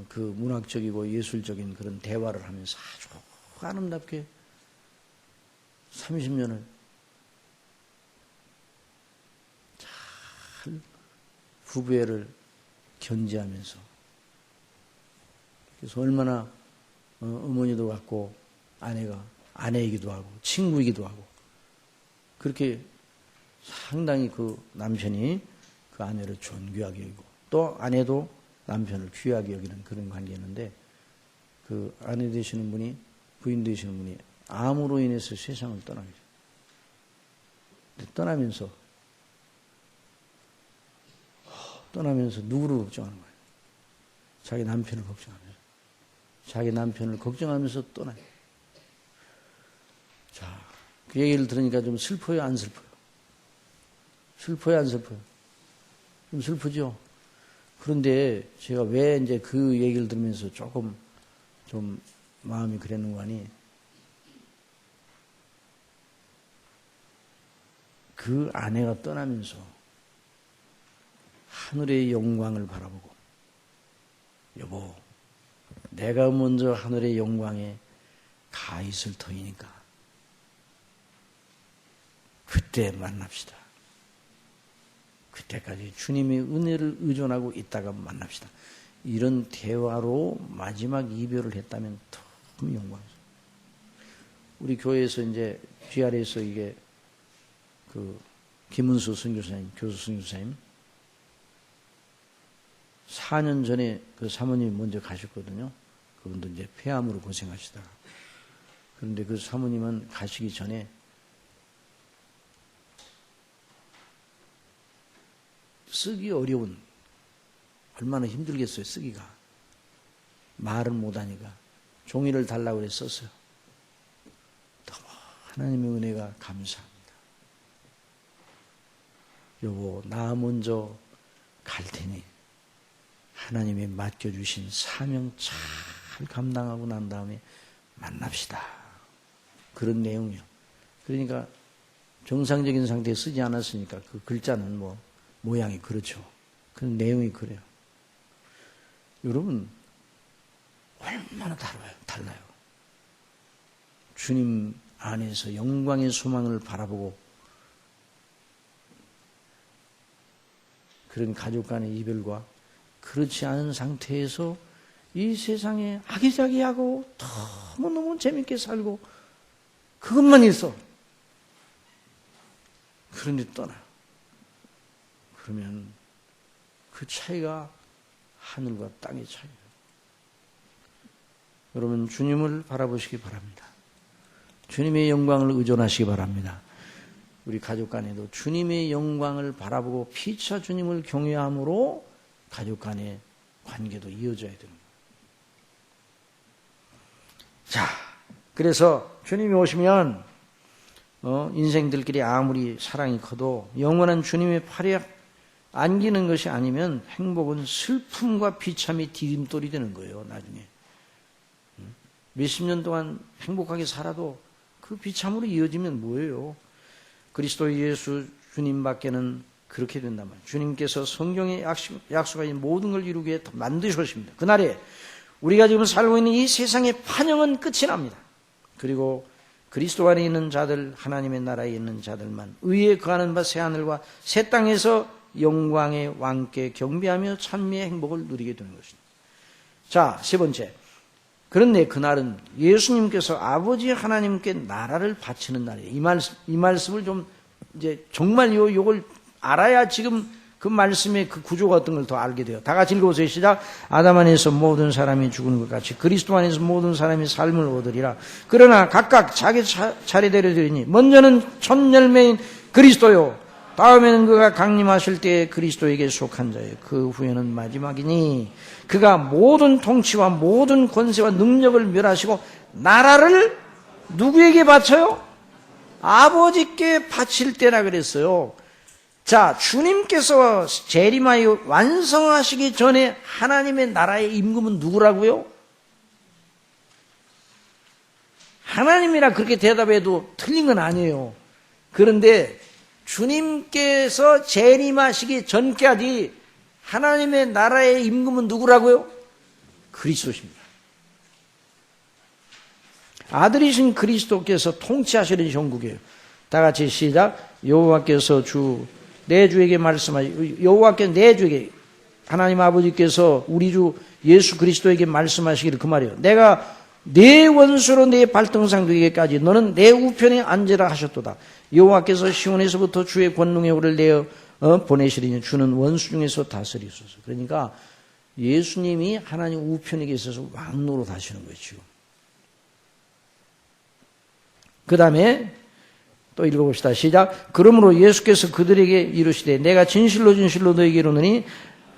S1: 그 문학적이고 예술적인 그런 대화를 하면서 아주 아름답게 30년을 잘 부부애를 견지하면서, 그래서 얼마나 어머니도 같고 아내가 아내이기도 하고 친구이기도 하고, 그렇게 상당히 그 남편이 그 아내를 존귀하게 여기고 또 아내도 남편을 귀하게 여기는 그런 관계였는데, 그 아내 되시는 분이, 부인 되시는 분이 암으로 인해서 세상을 떠나게 돼요. 떠나면서 누구를 걱정하는 거예요? 자기 남편을 걱정하면서. 자기 남편을 걱정하면서 떠나요. 자, 그 얘기를 들으니까 좀 슬퍼요, 안 슬퍼요? 슬퍼요, 안 슬퍼요? 좀 슬프죠? 그런데 제가 왜 이제 그 얘기를 들으면서 조금 좀 마음이 그랬는가 하니, 그 아내가 떠나면서 하늘의 영광을 바라보고, 여보, 내가 먼저 하늘의 영광에 가 있을 터이니까 그때 만납시다. 그때까지 주님의 은혜를 의존하고 있다가 만납시다. 이런 대화로 마지막 이별을 했다면 너무 영광이죠. 우리 교회에서 이제 GR에서 이게 그 김은수 선교사님, 교수 선교사님 4년 전에 그 사모님이 먼저 가셨거든요. 그분도 이제 폐암으로 고생하시다가. 그런데 그 사모님은 가시기 전에 쓰기 어려운, 얼마나 힘들겠어요, 쓰기가. 말을 못하니까 종이를 달라고 해서 썼어요. 너무 하나님의 은혜가 감사합니다. 여보, 나 먼저 갈 테니 하나님이 맡겨주신 사명 잘 감당하고 난 다음에 만납시다. 그런 내용이요. 그러니까 정상적인 상태에 쓰지 않았으니까 그 글자는 뭐 모양이 그렇죠. 그런 내용이 그래요. 여러분, 얼마나 달라요. 주님 안에서 영광의 소망을 바라보고 그런 가족 간의 이별과 그렇지 않은 상태에서 이 세상에 아기자기하고 너무너무 재밌게 살고 그것만 있어. 그런데 떠나요. 그러면 그 차이가 하늘과 땅의 차이예요. 여러분, 주님을 바라보시기 바랍니다. 주님의 영광을 의존하시기 바랍니다. 우리 가족 간에도 주님의 영광을 바라보고 피차 주님을 경외함으로 가족 간의 관계도 이어져야 되는 거예요. 자, 그래서 주님이 오시면 인생들끼리 아무리 사랑이 커도 영원한 주님의 팔에 안기는 것이 아니면 행복은 슬픔과 비참이 디딤돌이 되는 거예요. 나중에 몇십 년 동안 행복하게 살아도 그 비참으로 이어지면 뭐예요? 그리스도 예수 주님밖에는 그렇게 된단 말이에요. 주님께서 성경에 약속하신 모든 걸 이루게 만드셨습니다. 그날에 우리가 지금 살고 있는 이 세상의 판형은 끝이 납니다. 그리고 그리스도 안에 있는 자들, 하나님의 나라에 있는 자들만 의에 거하는 바 새 하늘과 새 땅에서 영광의 왕께 경배하며 찬미의 행복을 누리게 되는 것입니다. 자, 세 번째. 그런데 그날은 예수님께서 아버지 하나님께 나라를 바치는 날이에요. 이 말씀을 좀 이제 정말 요걸 알아야 지금 그 말씀의 그 구조가 어떤 걸 더 알게 돼요. 다 같이 읽어보세요. 시작. 아담 안에서 모든 사람이 죽은 것 같이 그리스도 안에서 모든 사람이 삶을 얻으리라. 그러나 각각 자기 차례대로 되리니 먼저는 첫 열매인 그리스도요. 다음에는 그가 강림하실 때에 그리스도에게 속한 자예요. 그 후에는 마지막이니 그가 모든 통치와 모든 권세와 능력을 멸하시고 나라를 누구에게 바쳐요? 아버지께 바칠 때라 그랬어요. 자, 주님께서 재림하여 완성하시기 전에 하나님의 나라의 임금은 누구라고요? 하나님이라 그렇게 대답해도 틀린 건 아니에요. 그런데 주님께서 재림하시기 전까지 하나님의 나라의 임금은 누구라고요? 그리스도십니다. 아들이신 그리스도께서 통치하시는 형국이에요. 다 같이 시작. 여호와께서 내 주에게 말씀하시, 여호와께서 내 주에게, 하나님 아버지께서 우리 주 예수 그리스도에게 말씀하시기를 그 말이에요. 내가 내 원수로 내 발등상 되기까지 너는 내 우편에 앉으라 하셨도다. 여호와께서 시온에서부터 주의 권능의 오를 내어 보내시리니 주는 원수 중에서 다스리소서. 그러니까 예수님이 하나님 우편에 계셔서 왕노로 하시는 거예요, 지금. 그 다음에 또 읽어봅시다. 시작. 그러므로 예수께서 그들에게 이르시되 내가 진실로 너에게 이르노니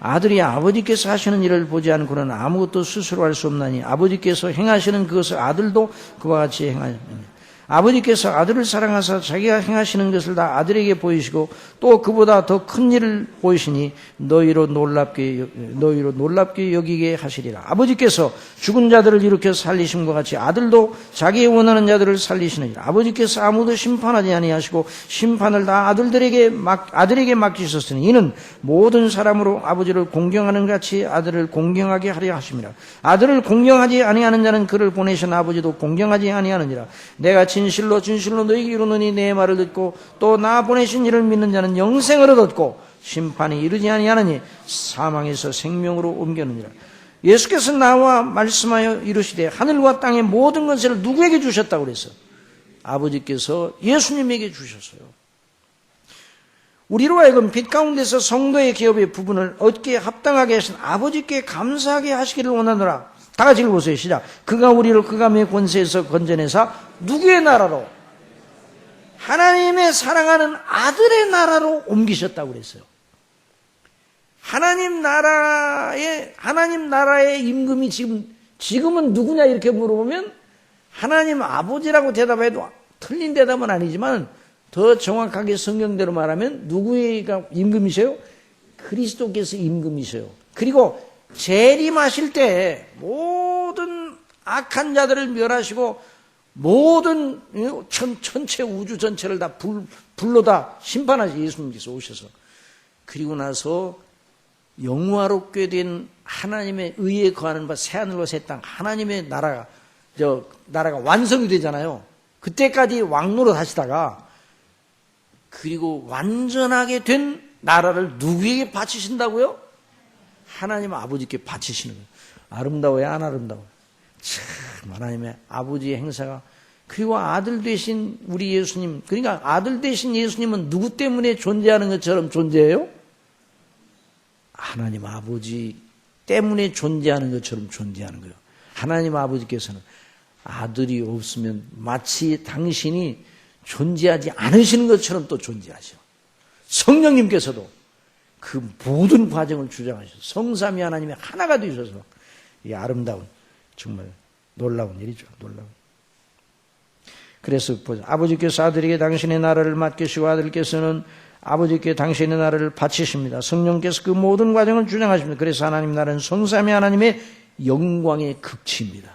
S1: 아들이 아버지께서 하시는 일을 보지 않고는 아무것도 스스로 할 수 없나니 아버지께서 행하시는 그것을 아들도 그와 같이 행하느니라. 아버지께서 아들을 사랑하사 자기가 행하시는 것을 다 아들에게 보이시고 또 그보다 더 큰 일을 보이시니 너희로 놀랍게 여기게 하시리라. 아버지께서 죽은 자들을 일으켜 살리심과 같이 아들도 자기의 원하는 자들을 살리시느니라. 아버지께서 아무도 심판하지 아니하시고 심판을 다 아들에게 맡기셨으니 이는 모든 사람으로 아버지를 공경하는 같이 아들을 공경하게 하려 하심이라. 아들을 공경하지 아니하는 자는 그를 보내신 아버지도 공경하지 아니하느니라. 내가 진실로 너에게 이르노니 내 말을 듣고 또 나 보내신 이를 믿는 자는 영생을 얻었고 심판이 이르지 아니하느니 사망에서 생명으로 옮겼느니라. 예수께서 나와 말씀하여 이르시되 하늘과 땅의 모든 것을 누구에게 주셨다고 그랬어? 아버지께서 예수님에게 주셨어요. 우리로 하여금 빛 가운데서 성도의 기업의 부분을 얻기에 합당하게 하신 아버지께 감사하게 하시기를 원하노라. 다 같이 읽어보세요. 시작. 그가 우리를 그감의 권세에서 건져내사 누구의 나라로? 하나님의 사랑하는 아들의 나라로 옮기셨다고 그랬어요. 하나님 나라의 임금이 지금은 누구냐 이렇게 물어보면 하나님 아버지라고 대답해도 틀린 대답은 아니지만 더 정확하게 성경대로 말하면 누구의 임금이세요? 그리스도께서 임금이세요. 그리고 재림하실 때 모든 악한 자들을 멸하시고 모든 천체 우주 전체를 다 불로 다 심판하시 예수님께서 오셔서 그리고 나서 영화롭게 된 하나님의 의에 거하는 바 새하늘과 새 땅 하나님의 나라가 완성이 되잖아요. 그때까지 왕노릇 하시다가 그리고 완전하게 된 나라를 누구에게 바치신다고요? 하나님 아버지께 바치시는 거예요. 아름다워요, 안 아름다워요? 참 하나님의 아버지의 행사가 그리고 아들 되신 우리 예수님, 그러니까 아들 되신 예수님은 누구 때문에 존재하는 것처럼 존재해요? 하나님 아버지 때문에 존재하는 것처럼 존재하는 거예요. 하나님 아버지께서는 아들이 없으면 마치 당신이 존재하지 않으시는 것처럼 또 존재하셔. 성령님께서도 그 모든 과정을 주장하셔서 성삼위 하나님의 하나가 되셔서 이 아름다운 정말 놀라운 일이죠. 놀라운. 그래서 보자. 아버지께서 아들에게 당신의 나라를 맡기시고 아들께서는 아버지께 당신의 나라를 바치십니다. 성령께서 그 모든 과정을 주장하십니다. 그래서 하나님 나라는 성삼위 하나님의 영광의 극치입니다.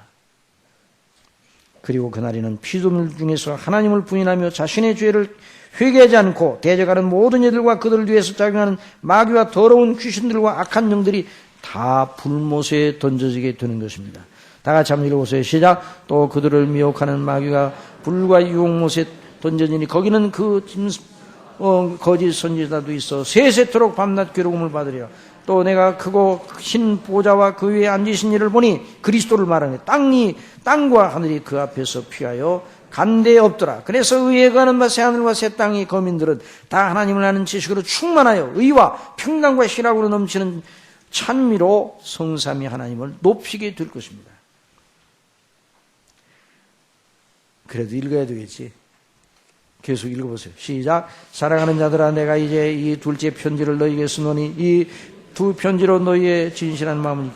S1: 그리고 그날에는 피조물 중에서 하나님을 부인하며 자신의 죄를 회개하지 않고 대적하는 모든 이들과 그들을 위해서 작용하는 마귀와 더러운 귀신들과 악한 영들이 다 불못에 던져지게 되는 것입니다. 다 같이 한번 읽어보세요. 시작. 또 그들을 미혹하는 마귀가 불과 유혹못에 던져지니 거기는 거짓 선지자도 있어 세세토록 밤낮 괴로움을 받으리라. 또 내가 크고 흰 보좌와 그 위에 앉으신 이를 보니 그리스도를 말하네. 땅과 하늘이 그 앞에서 피하여 간데에 없더라. 그래서 의에 거하는 바 새하늘과 새 땅의 거민들은 다 하나님을 아는 지식으로 충만하여 의와 평강과 희락으로 넘치는 찬미로 성삼위 하나님을 높이게 될 것입니다. 그래도 읽어야 되겠지. 계속 읽어보세요. 시작. 사랑하는 자들아, 내가 이제 이 둘째 편지를 너희에게 쓰노니 이 두 편지로 너희의 진실한 마음을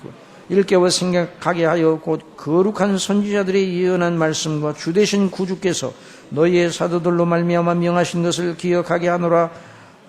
S1: 일깨워 생각하게 하여 곧 거룩한 선지자들의 예언한 말씀과 주되신 구주께서 너희의 사도들로 말미암아 명하신 것을 기억하게 하노라.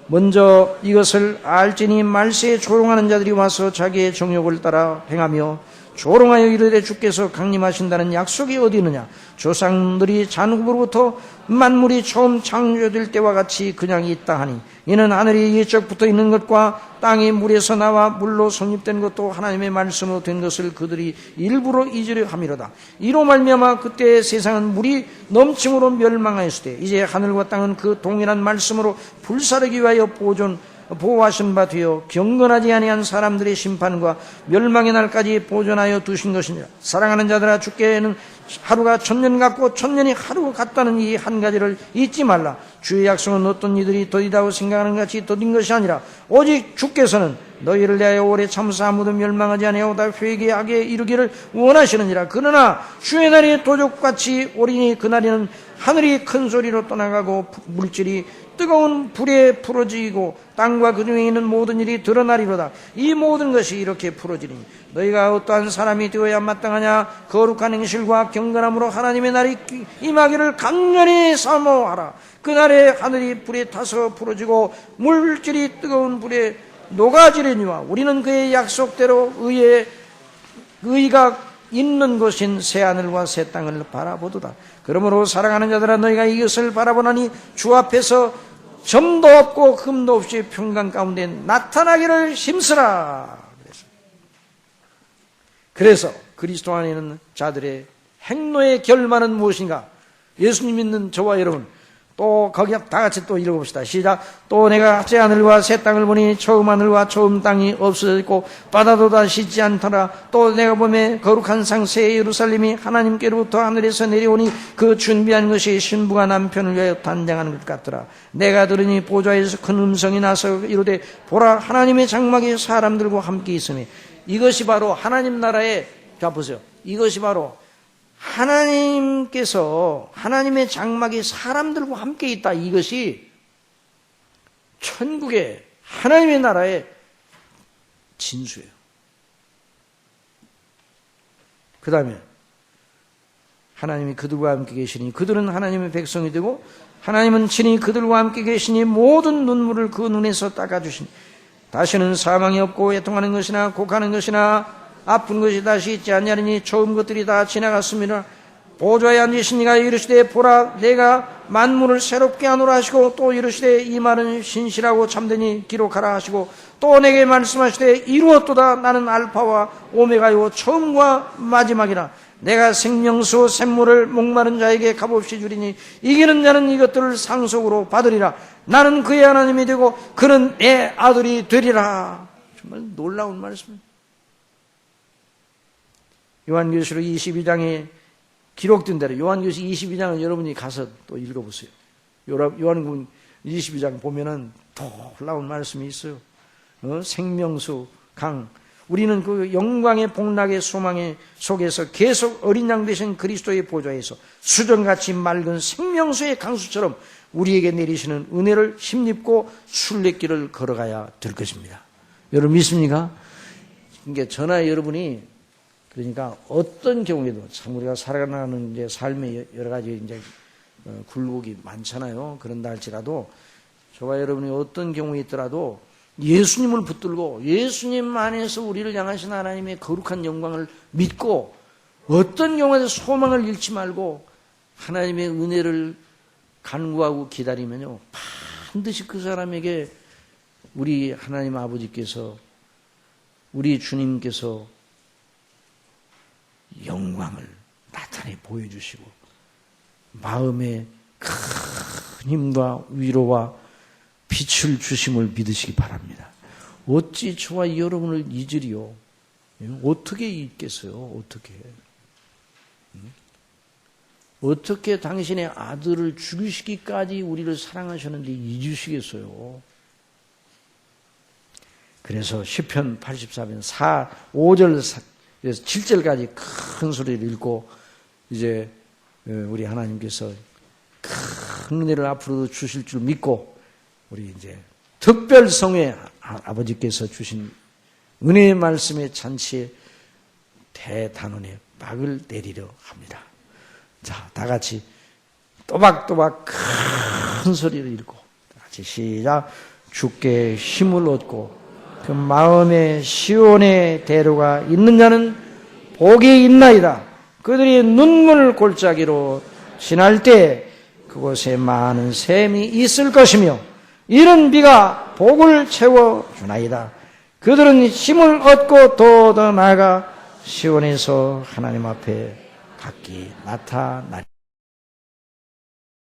S1: 먼저 이것을 알지니 말세에 조롱하는 자들이 와서 자기의 정욕을 따라 행하며 조롱하여 이르되 주께서 강림하신다는 약속이 어디 있느냐. 조상들이 잔후부로부터 만물이 처음 창조될 때와 같이 그냥 있다 하니 이는 하늘이 예적부터 있는 것과 땅이 물에서 나와 물로 성립된 것도 하나님의 말씀으로 된 것을 그들이 일부러 잊으려 함이로다. 이로 말미암아 그때 세상은 물이 넘침으로 멸망하였을 때 이제 하늘과 땅은 그 동일한 말씀으로 불사르기 위하여 보호하신 바 되어 경건하지 아니한 사람들의 심판과 멸망의 날까지 보존하여 두신 것이니라. 사랑하는 자들아, 주께는 하루가 천년 같고 천년이 하루 같다는 이 한 가지를 잊지 말라. 주의 약속은 어떤 이들이 더디다고 생각하는 것 같이 더딘 것이 아니라 오직 주께서는 너희를 대하여 오래 참사 아무도 멸망하지 아니하고 다 회개하게 이루기를 원하시느니라. 그러나 주의 날이 도적같이 오리니 그날에는 하늘이 큰 소리로 떠나가고 물질이 뜨거운 불에 풀어지고 땅과 그 중에 있는 모든 일이 드러나리로다. 이 모든 것이 이렇게 풀어지니 너희가 어떠한 사람이 되어야 마땅하냐? 거룩한 행실과 경건함으로 하나님의 날이 임하기를 간절히 사모하라. 그날에 하늘이 불에 타서 풀어지고 물질이 뜨거운 불에 녹아지려니와 우리는 그의 약속대로 의가 있는 곳인 새하늘과 새 땅을 바라보도다. 그러므로 사랑하는 자들아, 너희가 이것을 바라보나니 주 앞에서 점도 없고 흠도 없이 평강 가운데 나타나기를 힘쓰라. 그래서 그리스도 안에 있는 자들의 행로의 결말은 무엇인가? 예수님 믿는 저와 여러분, 또 거기 다 같이 또 읽어봅시다. 시작. 또 내가 새 하늘과 새 땅을 보니 처음 하늘과 처음 땅이 없어졌고 바다도 다시 있지 않더라. 또 내가 보매 거룩한 상 새 예루살렘이 하나님께로부터 하늘에서 내려오니 그 준비한 것이 신부가 남편을 위하여 단장하는 것 같더라. 내가 들으니 보좌에서 큰 음성이 나서 이르되 보라, 하나님의 장막이 사람들과 함께 있으니 이것이 바로 하나님 나라의, 자 보세요, 이것이 바로 하나님께서, 하나님의 장막이 사람들과 함께 있다. 이것이 천국의 하나님의 나라의 진수예요. 그 다음에 하나님이 그들과 함께 계시니 그들은 하나님의 백성이 되고 하나님은 친히 그들과 함께 계시니 모든 눈물을 그 눈에서 닦아주시니 다시는 사망이 없고 애통하는 것이나 곡하는 것이나 아픈 것이 다시 있지 않냐니 처음 것들이 다 지나갔습니다. 보좌에 앉으신 이가 이르시되 보라, 내가 만물을 새롭게 하노라 하시고 또 이르시되 이 말은 신실하고 참되니 기록하라 하시고 또 내게 말씀하시되 이루었도다. 나는 알파와 오메가요 처음과 마지막이라. 내가 생명수 샘물을 목마른 자에게 값없이 주리니 이기는 자는 이것들을 상속으로 받으리라. 나는 그의 하나님이 되고 그는 내 아들이 되리라. 정말 놀라운 말씀입니다. 요한계시록 22장에 기록된 대로 요한계시록 22장은 여러분이 가서 또 읽어보세요. 요한계시록 22장 보면은 놀라운 말씀이 있어요. 생명수 강. 우리는 그 영광의 복락의 소망의 속에서 계속 어린 양 되신 그리스도의 보좌에서 수정같이 맑은 생명수의 강수처럼 우리에게 내리시는 은혜를 힘입고 순례길을 걸어가야 될 것입니다. 여러분 믿습니까? 그러니까 저나 여러분이 그러니까 어떤 경우에도 참 우리가 살아가는 이제 삶의 여러 가지 이제 굴곡이 많잖아요. 그런다 할지라도 저와 여러분이 어떤 경우에 있더라도 예수님을 붙들고 예수님 안에서 우리를 향하신 하나님의 거룩한 영광을 믿고 어떤 경우에도 소망을 잃지 말고 하나님의 은혜를 간구하고 기다리면요, 반드시 그 사람에게 우리 하나님 아버지께서, 우리 주님께서 영광을 나타내 보여주시고 마음에 큰 힘과 위로와 빛을 주심을 믿으시기 바랍니다. 어찌 저와 여러분을 잊으리요? 어떻게 잊겠어요? 어떻게 당신의 아들을 죽이시기까지 우리를 사랑하셨는데 잊으시겠어요? 그래서 시편 84편 5절 7절까지 큰 소리를 읽고 이제 우리 하나님께서 큰 은혜를 앞으로도 주실 줄 믿고 우리 이제 특별성의 아버지께서 주신 은혜의 말씀의 잔치에 대단원의 막을 내리려 합니다. 자, 다 같이 또박또박 큰 소리를 읽고 같이 시작. 주께 힘을 얻고 그 마음의 시온의 대로가 있는 자는 복이 있나이다. 그들이 눈물 골짜기로 지날 때 그곳에 많은 샘이 있을 것이며 이른 비가 복을 채워주나이다. 그들은 힘을 얻고 더 나아가 시온에서 하나님 앞에 각기 나타나리.